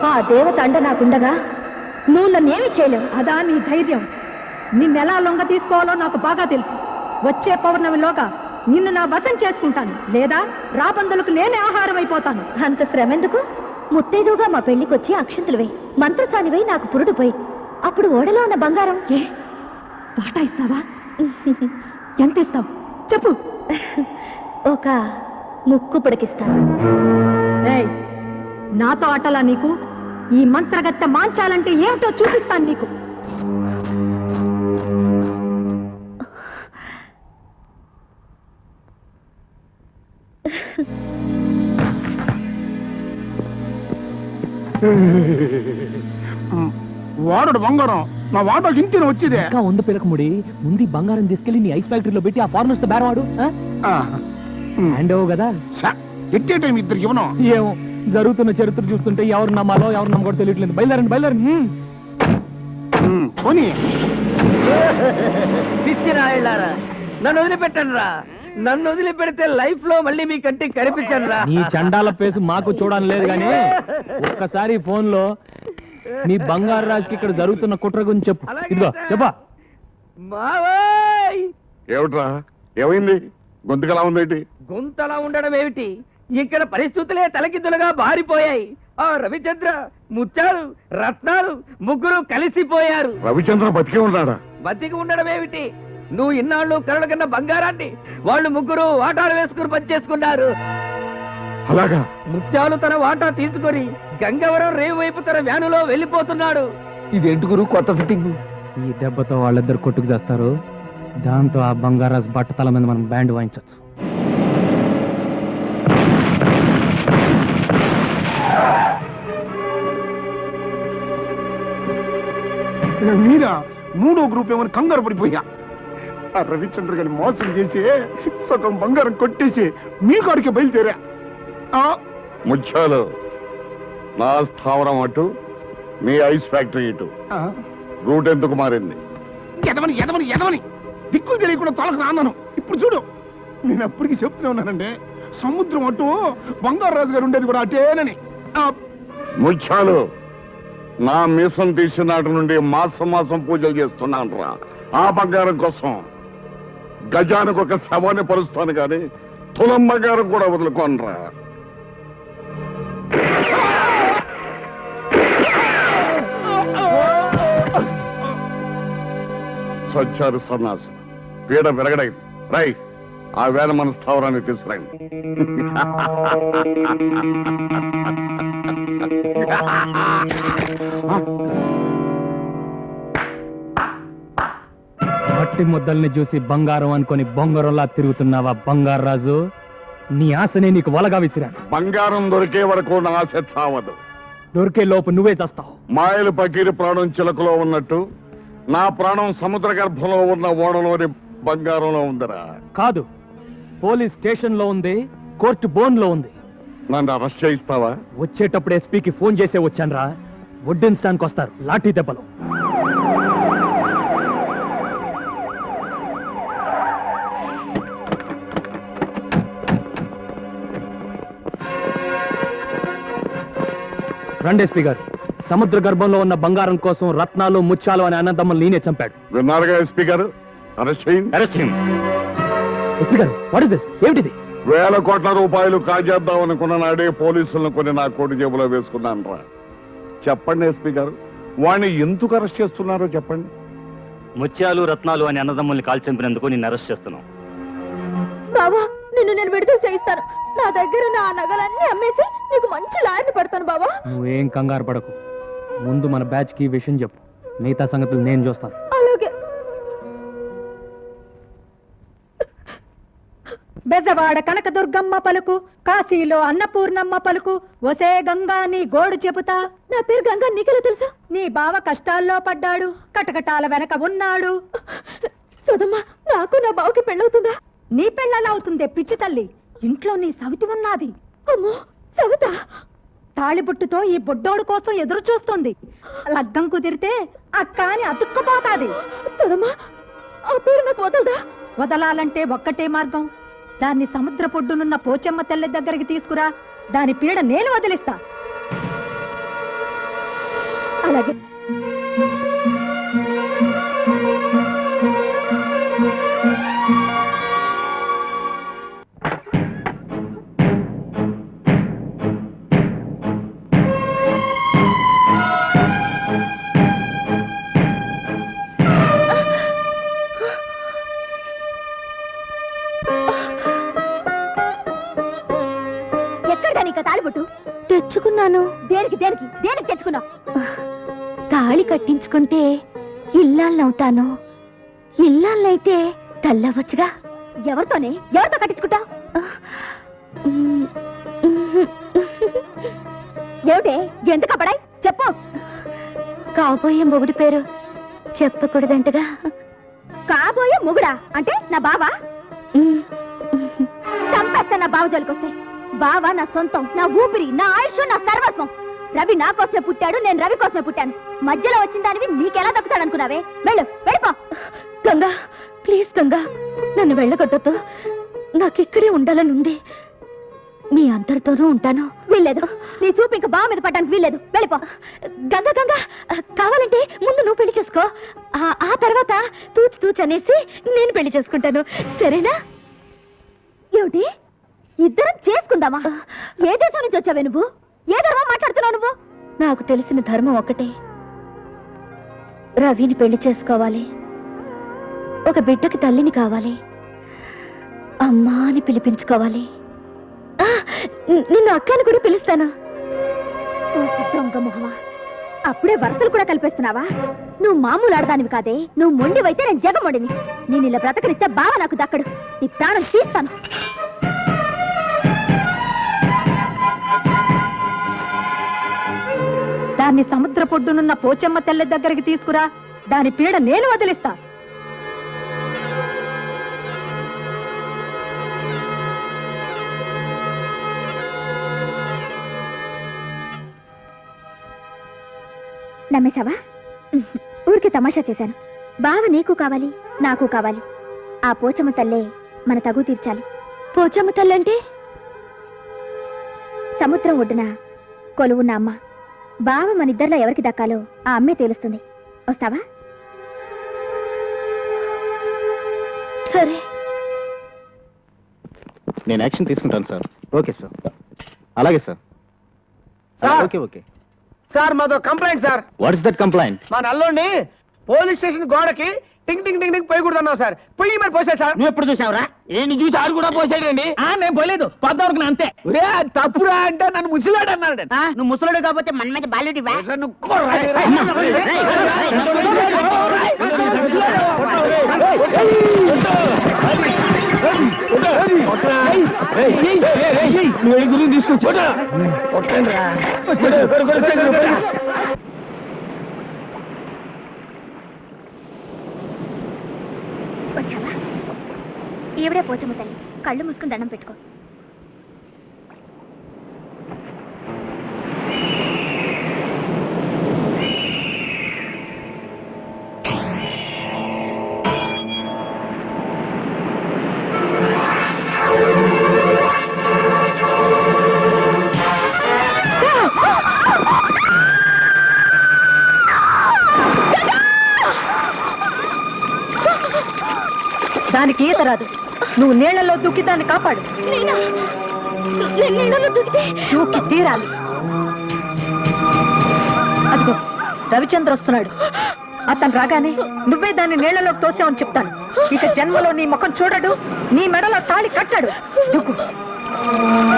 ఆ దేవత అండ నాకుండగా నువ్వు నన్నేమి చేయలేవు. అదా నీ ధైర్యం? నిన్నెలా లొంగ తీసుకోవాలో నాకు బాగా తెలుసు. వచ్చే పౌర్ణమిలోగా నిన్ను నా వశం చేసుకుంటాను, లేదా రాబందులకు నేనే ఆహారం అయిపోతాను. అంత శ్రమ ఎందుకు? ముత్తైదుగా మా పెళ్లికొచ్చి అక్షంతలు వేయి, మంత్రసానివై నాకు పురుడు పోయి, అప్పుడు ఓడలో ఉన్న బంగారం ఏ వాటా ఇస్తావా? ఎంత ఇస్తావు చెప్పు. ఒక ముక్కు పడికిస్తాను. ఏయ్, నాతో ఆటలా నీకు? ఈ మంత్రగత్తె మాంచాలంటే ఏమిటో చూపిస్తాను నీకు. వాడు బంగారం నా వాటోకి ఇంటిని వచ్చిదే. ఇంకా ఉంది పిలకముడి, ముందు బంగారం తీసుకెళ్లి నీ ఐస్ ఫ్యాక్టరీలో పెట్టి ఆ ఫారెనర్స్ తో బేరవాడు. హ్యాండ్ ఓ కదా. ఎట్టే టైం ఇద్దరికి ఇవ్వను. ఏమో, జరుగుతున్న చరిత్ర చూస్తుంటే ఎవరు నమ్మాలో ఎవరు నమ్మకూడదు తెలియట్లేదు. బయలుదేరండి బయలుదేరండి. పోనీ పిచ్చిరాళ్ళారా, నన్ను వదిలిపెట్టండి రా. నన్ను వదిలిపెడితే లైఫ్ లో మళ్ళీ మీ కంటికి కనిపించండి రా. నీ చండాల పేసు మాకు చూడని లేదు గానీ ఒక్కసారి ఫోన్ లో నీ బంగారు రాజుకి ఇక్కడ జరుగుతున్న కుట్ర గురించి చెప్పు. ఇదిగో చెప్పా. మావోయ్, ఏమిట్రా, ఏమైంది? గొంతుకలా ఉందేంటి? గొంతలా ఉండడం ఏమిటి? ఇక్కడ పరిస్థితులే తలకిందులుగా బారిపోయాయి. ఆ రవిచంద్ర, ముత్యాలు, రత్నాలు ముగ్గురు కలిసిపోయారు. రవిచంద్ర బతికే ఉన్నాడా? బతికి ఉండడం ఏమిటి? నువ్వు ఇన్నాళ్ళు కరడు కన్నా బంగారాన్ని వాళ్ళు ముగ్గురు వాటాలు వేసుకుని పనిచేసుకున్నారు. అలాగా? ముత్యాలు తన వాటా తీసుకొని గంగవరం రేవు వైపు తన వ్యానులో వెళ్ళిపోతున్నాడు. ఇదేంటి గురు కొత్త ఫిట్టింగ్? ఈ దెబ్బతో వాళ్ళిద్దరు కొట్టుకు చేస్తారు. దాంతో ఆ బంగారాజు బట్టతల మీద మనం బ్యాండ్ వాయించవచ్చు. మీరా మూడో గ్రూప్ ఏమని కంగారు పడిపోయా. ఆ రవిచంద్ర గారిని మోసం చేసి సగం బంగారం కొట్టేసి మీ కాడికి బయలుదేరా. ముత్యాలు, నా స్థావరం అటు, మీ ఐస్ ఫ్యాక్టరీ ఇటు. రూట్ ఎందుకు మారింది? ఎదవని ఎదవని ఎదవని దిక్కులు తెలియకుండా తొలగ రాన్నాను. ఇప్పుడు చూడు, నేను అప్పటికి చెప్తూనే ఉన్నానండి, సముద్రం అటు, బంగారు రాజు గారు ఉండేది కూడా అటేనని. ముత్యాలు, నా మీసం తీసిన నాటి నుండి మాసం మాసం పూజలు చేస్తున్నాను రా. ఆ బంగారం కోసం గజానికి ఒక శవాన్ని పరుస్తాను కానీ తులం బంగారం కూడా వదులుకోనరా. చచ్చారు సన్నాసి. పీడ విరగడైంది. రై, ఆ వేద మన స్థావరాన్ని తీసుకురండి. మట్టి ముద్దల్ని చూసి బంగారం అనుకొని బొంగరంలా తిరుగుతున్నావా బంగారాజు? నీ ఆశనే నీకు వలగా విసిరాను. బంగారం దొరికే వరకు నా ఆశ చావదు. దొరికే లోపు నువ్వే చేస్తావు. మాయలు పకీరు ప్రాణం చిలకలో ఉన్నట్టు నా ప్రాణం సముద్ర గర్భంలో ఉన్న ఓడలోని బంగారంలో ఉందిరా. కాదు, పోలీస్ స్టేషన్ లో ఉంది, కోర్టు బోన్ లో ఉంది. నన్ను అరెస్ట్ చేయిస్తావా? వచ్చేటప్పుడు ఎస్పీకి ఫోన్ చేసే వచ్చానురా. వడ్డించడానికి వస్తారు లాఠీ దెబ్బలు. రండి ఎస్పీ గారు. సముద్ర గర్భంలో ఉన్న బంగారం కోసం రత్నాలు ముత్యాలు అనే అన్నదమ్మలు నేనే చంపాడు. విన్నారుగా ఎస్పీ గారు, అరెస్ట్ చేయండి. ఎస్పీ గారు, వాట్ ఇస్ దిస్? ఏమిటిది? వేల కోట్ల రూపాయలు కాజేద్దాం అనుకున్న నాడే పోలీసులను కొన్ని నా కోటి జేబులో వేసుకున్నాను రా. చెప్పండి ఎస్పీ గారు, వాణ్ణి ఎందుకు అరెస్ట్ చేస్తున్నారో చెప్పండి. ముత్యాలు రత్నాలు అని అన్నదమ్ముల్ని కాల్ చంపినందుకు నిన్ను అరెస్ట్ చేస్తున్నాం. బావా, నిన్ను నేను విడుదల చేయిస్తాను. నా దగ్గర నా నగలన్నీ అమ్మేసి నీకు మంచి లాయర్ని పెడతాను బావా. నువ్వేం కంగారు పడకు. ముందు మన బ్యాచ్ కి విషయం చెప్పు, మిగతా సంగతులు నేను చూస్తాను. అలాగే. బెజవాడ కనకదుర్గమ్మ పలుకు, కాశీలో అన్నపూర్ణమ్మ పలుకు, ఒసే గంగా నీ గోడు చెబుతా. నా పేరు గంగా, నీకెలా తెలుసు? నీ బావ కష్టాల్లో పడ్డాడు, కటకటాల వెనక ఉన్నాడు. సదమ్మా, నాకు నా బావకి పెళ్ళవుతుందా? నీ పెళ్ళలా అవుతుందే పిచ్చి తల్లి. ఇంట్లో నీ సవితి ఉన్నది. అమ్మో, సవిత తాళిబొట్టుతో ఈ బొడ్డోడు కోసం ఎదురు చూస్తుంది. లగ్గం కుదిరితే అక్క అని అతుక్కుపోతాది. సదమ్మా, ఆ పేరు నాకు వదలదా? వదలాలంటే ఒక్కటే మార్గం. దాన్ని సముద్ర పొడ్డునున్న పోచమ్మ తెల్ల దగ్గరికి తీసుకురా. దాని పీడ నేను వదిలిస్తా. అలాగే. తెచ్చుకున్నాను. దేనికి దేనికి దేనికి తెచ్చుకున్నావు? తాళి కట్టించుకుంటే ఇల్లాలవుతాను. ఇల్లాలైతే తల్లవచ్చుగా. ఎవరితోనే? ఎవరితో కట్టించుకుంటావు? ఏమిటే ఎందుకు పడాయి? చెప్పు. కాబోయే మొగుడి పేరు చెప్పకూడదంటగా. కాబోయే మొగుడా అంటే నా బావా? చంపేస్తా నా బావ జోలికొస్తే. బావా నా సొంతం, నా ఊపిరి, నా ఆయుష్, నా సర్వస్వం. రవి నా కోసమే పుట్టాడు, నేను రవి కోసమే పుట్టాను. మధ్యలో వచ్చిన దానివి నీకెలా దక్కుతాడనుకున్నావే? వెళ్ళు, వెళ్ళిపో. గంగా, ప్లీజ్ గంగా, నన్ను వెళ్ళగొట్టొద్దు. నాకిక్కడే ఉండాలని ఉంది. మీ అందరితోనూ ఉంటాను. వీల్లేదు. నీ చూపు ఇంకా బావ మీద పడ్డానికి వీల్లేదు. వెళ్ళిపో. గంగా గంగా, కావాలంటే ముందు నువ్వు పెళ్లి చేసుకో. ఆ తర్వాత తూచు తూచు అనేసి నేను పెళ్లి చేసుకుంటాను. సరేనా? ఏమిటి, ఇద్దరం చేసుకుందామా? ఏ దేశం నుంచి వచ్చావే నువ్వు? ఏ ధర్మం మాట్లాడుతున్నావు నువ్వు? నాకు తెలిసిన ధర్మం ఒకటే. రవిని పెళ్లి చేసుకోవాలి. ఒక బిడ్డకి తల్లిని కావాలి. అమ్మా అని పిలిపించుకోవాలి. నిన్ను అక్కని కూడా పిలుస్తాను. దొంగ మొహమా, అప్పుడే వరసలు కూడా కల్పిస్తున్నావా? నువ్వు మామూలు ఆడదానివి కాదే. నువ్వు మొండివైతే నేను జగమొండిని. నేను ఇలా బ్రతకనిస్తే బావ నాకు దక్కడు. నీ ప్రాణం తీస్తాను. దాన్ని సముద్ర పొడ్డునున్న పోచమ్మ తెల్ల దగ్గరికి తీసుకురా. దాని పీడ నేను వదిలిస్తా. నమ్మేశావా? ఊరికి తమాషా చేశాను. బావ నీకు కావాలి, నాకు కావాలి. ఆ పోచమ్మ తల్లే మన తగు తీర్చాలి. పోచమ్మ తల్లంటే సముద్రం ఒడ్డున కొలువున్న అమ్మ. బావ మన ఇద్దరిలో ఎవరికి దక్కాలో ఆ అమ్మే తెలుస్తుంది. వస్తావా? సరే. నేను యాక్షన్ తీసుకుంటాను సార్. Okay sir. అలాగే సార్. ఓకే ఓకే సార్, మాదో complaint sir. What is that complaint? మా నల్లోని పోలీస్ స్టేషన్ గోడకి టింగ్ టింగ్ టింగ్ టింగ్ పోయకూడదు అన్నావు సార్ పొయ్యి మరి పోసా సార్. నువ్వు ఎప్పుడు చూసావురా? ఏంటి చూసి ఆడు కూడా పోసాడండి. నేను పోలేదు, పొద్దువరకు అంతే. తప్పురా అంటే నన్ను ముసలాడు అన్నాడు. నువ్వు ముసలాడు కాకపోతే మన మీద బాల్యుడి గురించి తీసుకొచ్చా. వచ్చావా? ఈవిడే పోచమ్మ తల్లి, కళ్ళు మూసుకుని దండం పెట్టుకో. దానికి ఈత రాదు. నువ్వు నీళ్లలో దూకి దాన్ని కాపాడు. దూకి తీరాలి. అదిగో రవిచంద్ర వస్తున్నాడు. అతను రాగానే నువ్వే దాన్ని నీళ్లలోకి తోసావని చెప్తాను. ఇక జన్మలో నీ ముఖం చూడడు, నీ మెడలో తాళి కట్టాడు. దూకు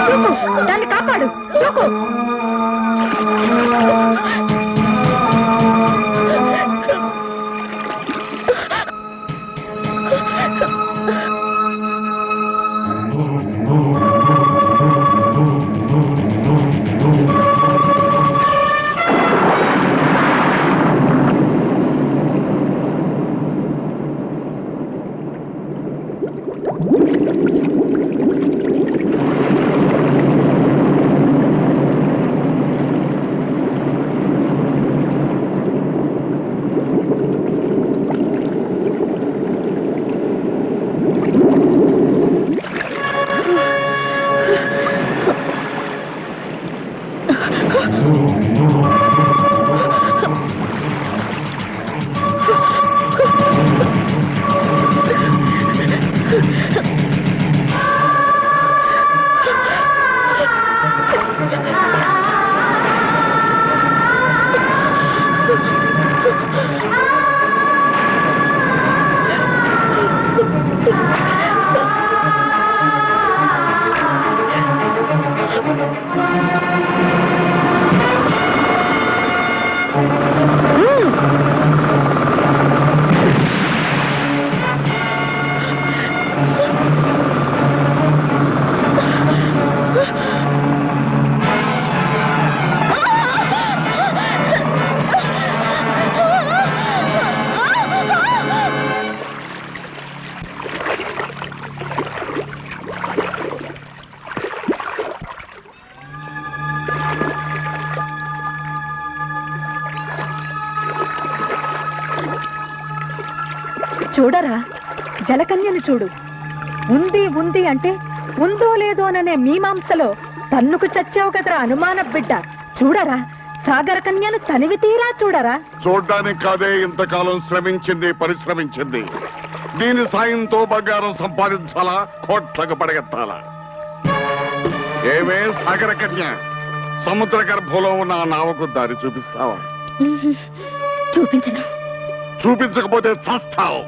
దూకు, దాన్ని కాపాడు. దూకు. చూడరా, జలకన్యను చూడు. ఉంది ఉంది అంటే ఉందో లేదో అనే మీమాంసలో తన్నుకు చచ్చావు కదరా అనుమాన బిడ్డ. చూడరా, సాగర కన్యను తనివి తీరా చూడరా. చూడ్డానికి కాదే ఇంతకాలం శ్రమించింది, పరిశ్రమించింది. దీని సాయంతో బంగారం సంపాదించాలా, కోట్లకు పడగెత్తాలా? ఏమే సాగర కన్య, సముద్ర గర్భంలో ఉన్న ఆ నావకు దారి చూపిస్తావా? చూపించను. చూపించకపోతే చస్తావు.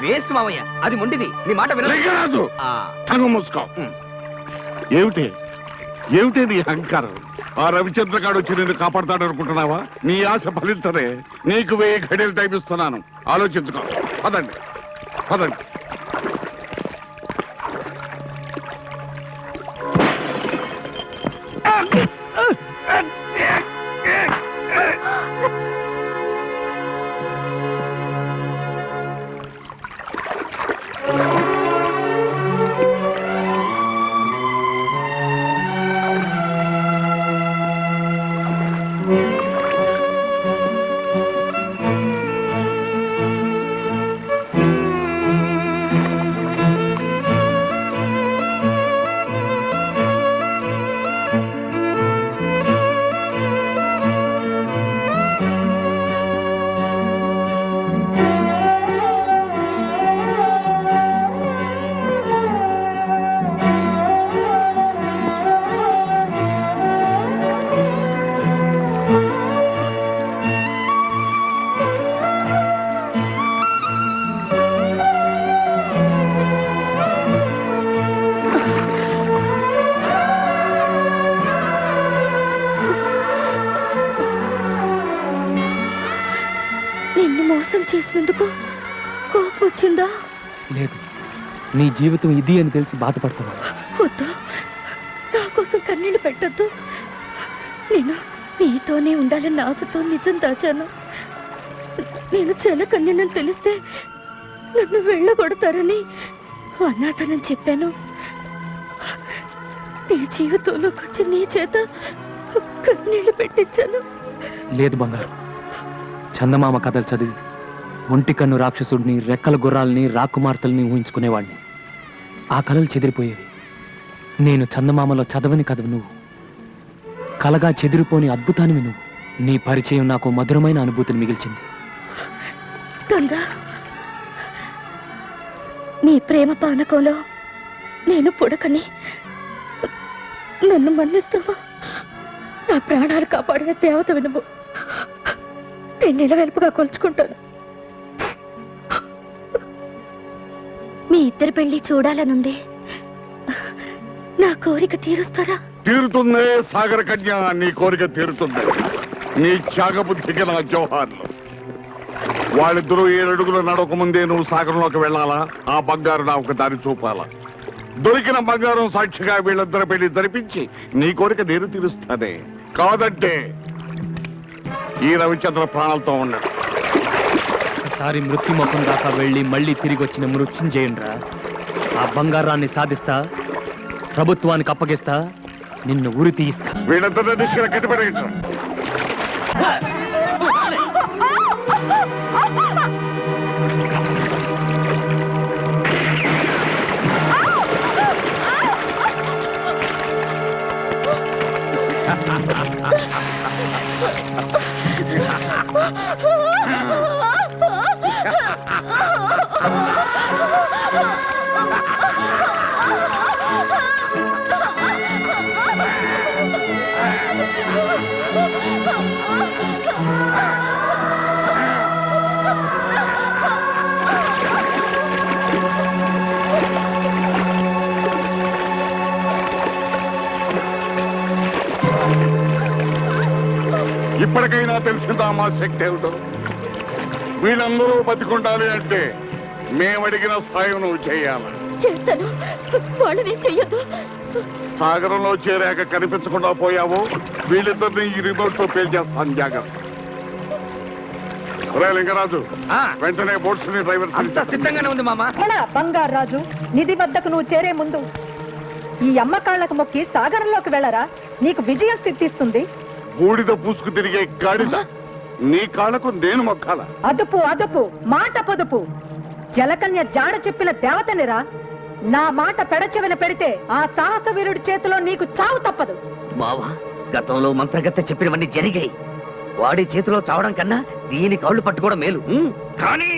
వేస్ట్ మామయ్య, అది మొండిది. నీ మాట లింగరాజు, కన్ను మూసుకో. ఏమిటి ఏమిటి నీ అహంకారం? ఆ రవిచంద్రగాడు వచ్చి నిన్ను కాపాడతాడు అనుకుంటున్నావా? నీ ఆశ ఫలించదే. నీకు 1000 ఘడియలు టైం ఇస్తున్నాను, ఆలోచించుకో. పదండి పదండి. చేసినందుకు కోపం వచ్చిందా? లేదు, నీ జీవితం ఇది అని తెలిసి బాధపడుతున్నాను. వద్దు, నా కోసం కన్నీళ్లు పెట్టద్దు. నేను మీతోనే ఉండాలన్న ఆశతో నిజం దాచాను. నేను జలకన్యనని తెలిస్తే నన్ను వెళ్ళగొడతారని అనాథనని చెప్పాను. నీ జీవితంలోకి వచ్చి నీ చేత కన్నీళ్లు పెట్టించాను. లేదు బంగారు, చందమామ కథలు చదివి ఒంటి కన్ను రాక్షసుడిని, రెక్కల గుర్రాలని, రాకుమార్తెల్ని ఊహించుకునేవాడిని. ఆ కళలు చెదిరిపోయేవి. నేను చందమామలో చదవని కథవి నువ్వు, కలగా చెదిరిపోని అద్భుతానివి నువ్వు. నీ పరిచయం నాకు మధురమైన అనుభూతిని మిగిల్చింది. గంగా, నీ ప్రేమ పానకంలో నేను పుడకని నన్ను మన్నిస్తావా? నా ప్రాణాలు కాపాడే దేవతవి నువ్వు. నేను నిలవెలుపుగా కొలుచుకుంటాను. మీ ఇద్దరి పెళ్లి చూడాలనుంది. నా కోరిక తీరుస్తారా? తీరుతుందే సాగర కన్య, నీ కోరిక తీరుతుంది. నీ త్యాగబుద్ధికి నా జోహార్లు. వాళ్ళిద్దరూ 7 అడుగులు నడక ముందే నువ్వు సాగరంలోకి వెళ్ళాలా? ఆ బంగారు నా ఒక దారి చూపాలా? దొరికిన బంగారం సాక్షిగా వీళ్ళిద్దరు పెళ్లి జరిపించి నీ కోరిక నేను తీరుస్తానే. కాదంటే ఈ రవిచంద్ర ప్రాణాలతో ఉన్నాడు. ఒకసారి మృత్యుముఖం దాకా వెళ్ళి మళ్ళీ తిరిగి వచ్చిన మృత్యుంజయునిరా. ఆ బంగారాన్ని సాధిస్తా, ప్రభుత్వానికి అప్పగిస్తా, నిన్ను ఉరి తీయిస్తా. వీళ్ళిద్దరిని దిశగా కట్టిపడేయండి. ఇప్పటికైనా తెలిసిందా మా శక్తి ఏమిటో? వీళ్ళందరూ బతికుండాలి అంటే మేమడిగిన సాయం నువ్వు చేయాలి. చేస్తాను. వాళ్ళని చెయ్యొద్దు. సాగరంలో చేరాక కనిపించకుండా పోయావు, వీళ్ళిద్దరిని ఈ రిమోట్ తో పేల్చేస్తాను. జాగ్రత్త. లింగరాజు, వెంటనే బోట్స్ ని డ్రైవర్ సిద్ధంగానే ఉంది మామ. బంగారు రాజు, నిధి వద్దకు నువ్వు చేరే ముందు ఈ అమ్మ కాళ్ళకు మొక్కి సాగరంలోకి వెళ్ళరా, నీకు విజయం సిద్ధిస్తుంది. బూడిద పూసుకు తిరిగే గాడిద, నీ కాళ్ళకు నేను మొక్కాల? అదుపు అదుపు, మాట పొదుపు. జలకన్య జాడ చెప్పిన దేవతనిరా. నా మాట పెడచెవిన పెడితే ఆ సాహస వీరుడి చేతిలో నీకు చావు తప్పదు. బావా, గతంలో మంత్రగత్తె చెప్పినవన్నీ జరిగాయి. వాడి చేతిలో చావడం కన్నా దీని కాళ్ళు పట్టుకోవడం మేలు. కానీ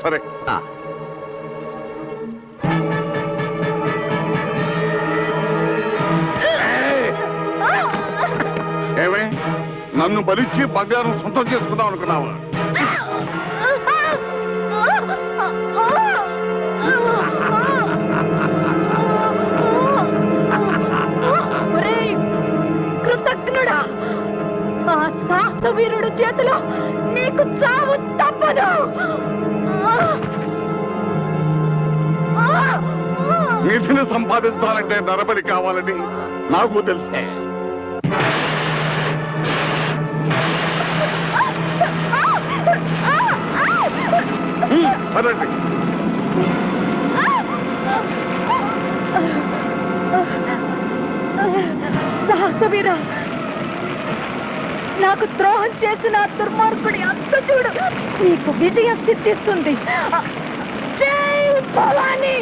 సరే, ఏమే నన్ను బలిచ్చి బంగారం సొంతం చేసుకుందాం అనుకున్నావా? కృతజ్ఞుడా, ఆ సాహస వీరుడు చేతిలో నీకు చావు తప్పదు. నిధిని సంపాదించాలంటే నరబలి కావాలని నాకు తెలిసే. పదండి. సాహసవీరా, నాకు ద్రోహం చేసిన దుర్మార్గుడి అంత చూడు, నీకు విజయం సిద్ధిస్తుంది. జై భవానీ.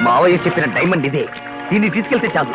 మావయ్య చెప్పిన డైమండ్ ఇదే, దీన్ని తీసుకెళ్తే చాలు.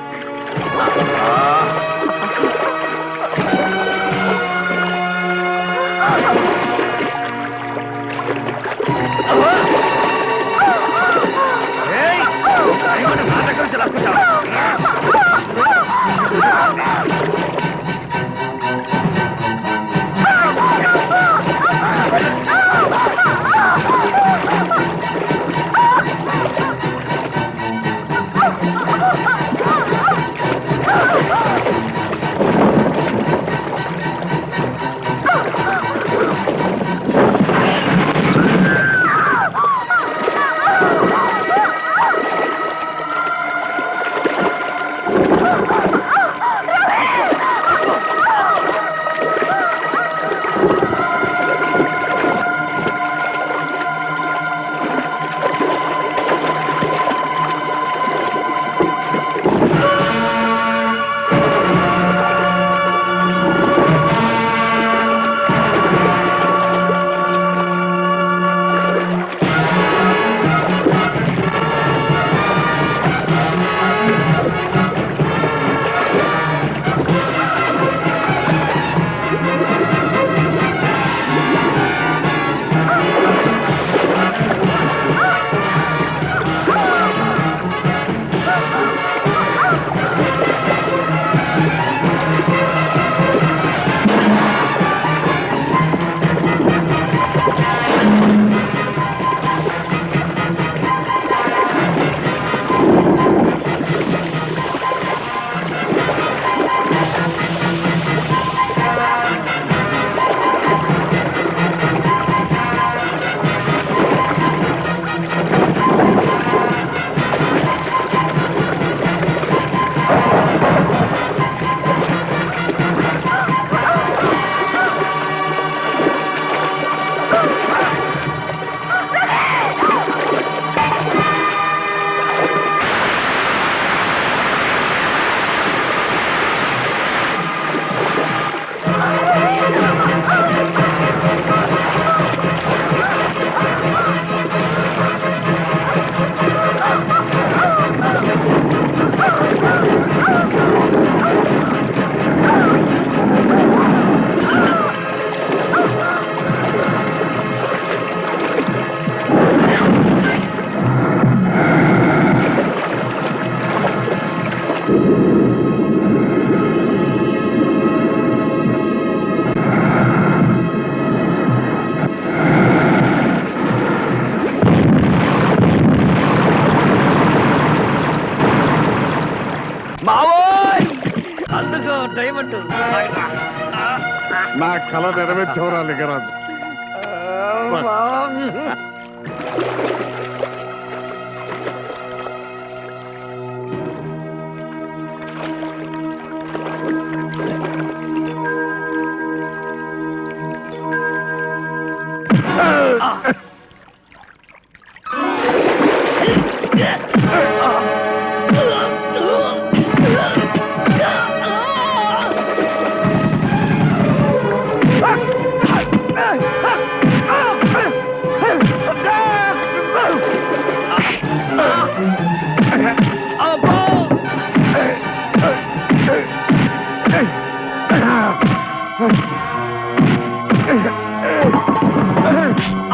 నా కళ నెరవేర్చవరా లింగరాజు.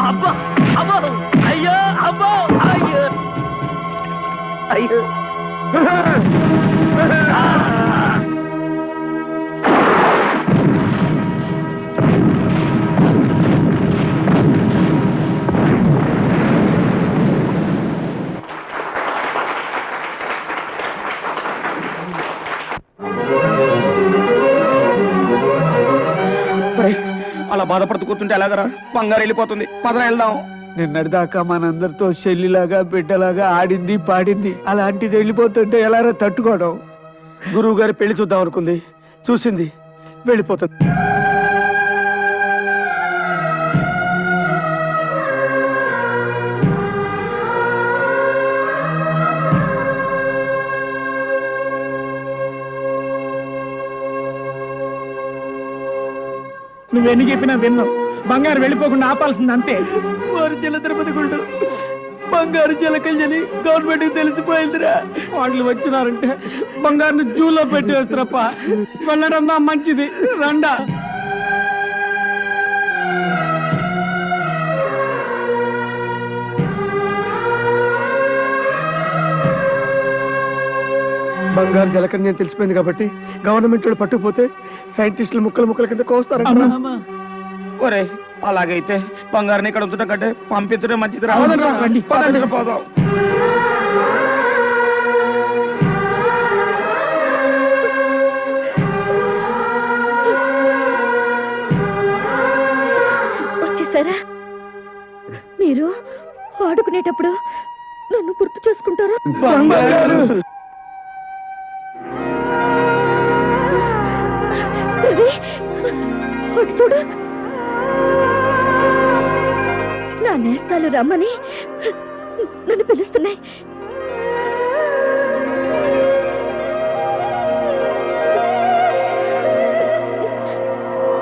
అబ్బా అబ్బో అయ్యో అబ్బో అయ్యో అయ్యో అలా బాధపడుతూ కూర్చుంటే ఎలాగరా? బంగారు వెళ్ళిపోతుంది. పదరా వెళ్దాం. నిన్నటిదాకా మనందరితో చెల్లిలాగా బిడ్డలాగా ఆడింది పాడింది, అలాంటిది వెళ్ళిపోతుంటే ఎలారా తట్టుకోవడం? గురువు గారి పెళ్లి చూద్దాం అనుకుంది, చూసింది, వెళ్ళిపోతుంది. నువ్వెన్ని చెప్పినా విన్నావు. బంగారు వెళ్ళిపోకుండా ఆపాల్సింది అంతే. వారు చిల్ల తిరుపతి గుండు బంగారు చిలకల్ని గవర్నమెంట్ తెలిసిపోయిందిరా. వాళ్ళు వచ్చినారంటే బంగారుని జూలో పెట్టి వేస్తారప్ప. వెళ్ళడం దా మంచిది. రండా బంగారు జలకన్య తెలిసిపోయింది కాబట్టి గవర్నమెంట్ వాళ్ళు పట్టుకుపోతే సైంటిస్టులు ముక్కలు ముక్కల కింద కోస్తారంట. ఒరే అలాగైతే బంగారుని ఇక్కడ ఉంచడం కంటే పంపించడం మంచిది. రండి, పదండి పోదాం. వచ్చేసారా? మీరు ఆడుకునేటప్పుడు నన్ను గుర్తు చేసుకుంటారా? రవి, అటు చూడు. నా నేస్తాలు రమ్మని నన్ను పిలుస్తున్నాయి.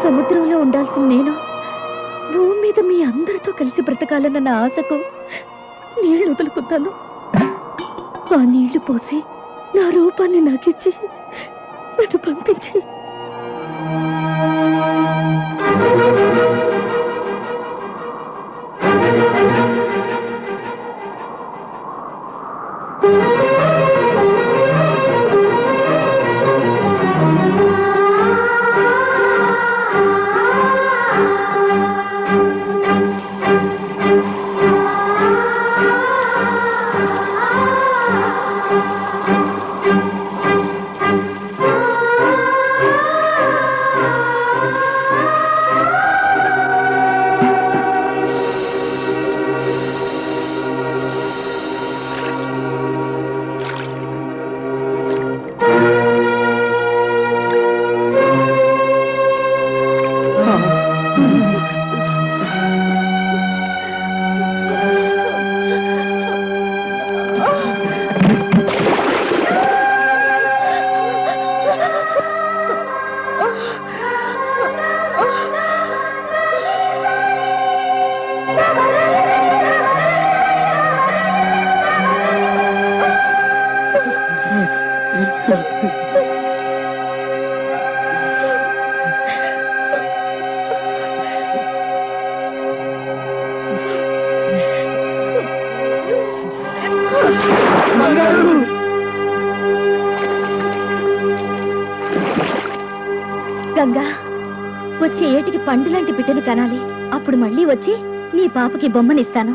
సముద్రంలో ఉండాల్సిన నేను భూమి మీద మీ అందరితో కలిసి బ్రతకాలన్న నా ఆశకు నీళ్లు వదులుకున్నాను. ఆ నీళ్లు పోసి నా రూపాన్ని నాకిచ్చి నన్ను పంపించి గంగా, వచ్చే ఏటికి పండు లాంటి బిడ్డలు కనాలి. అప్పుడు మళ్ళీ వచ్చి నీ పాపకి బొమ్మనిస్తాను.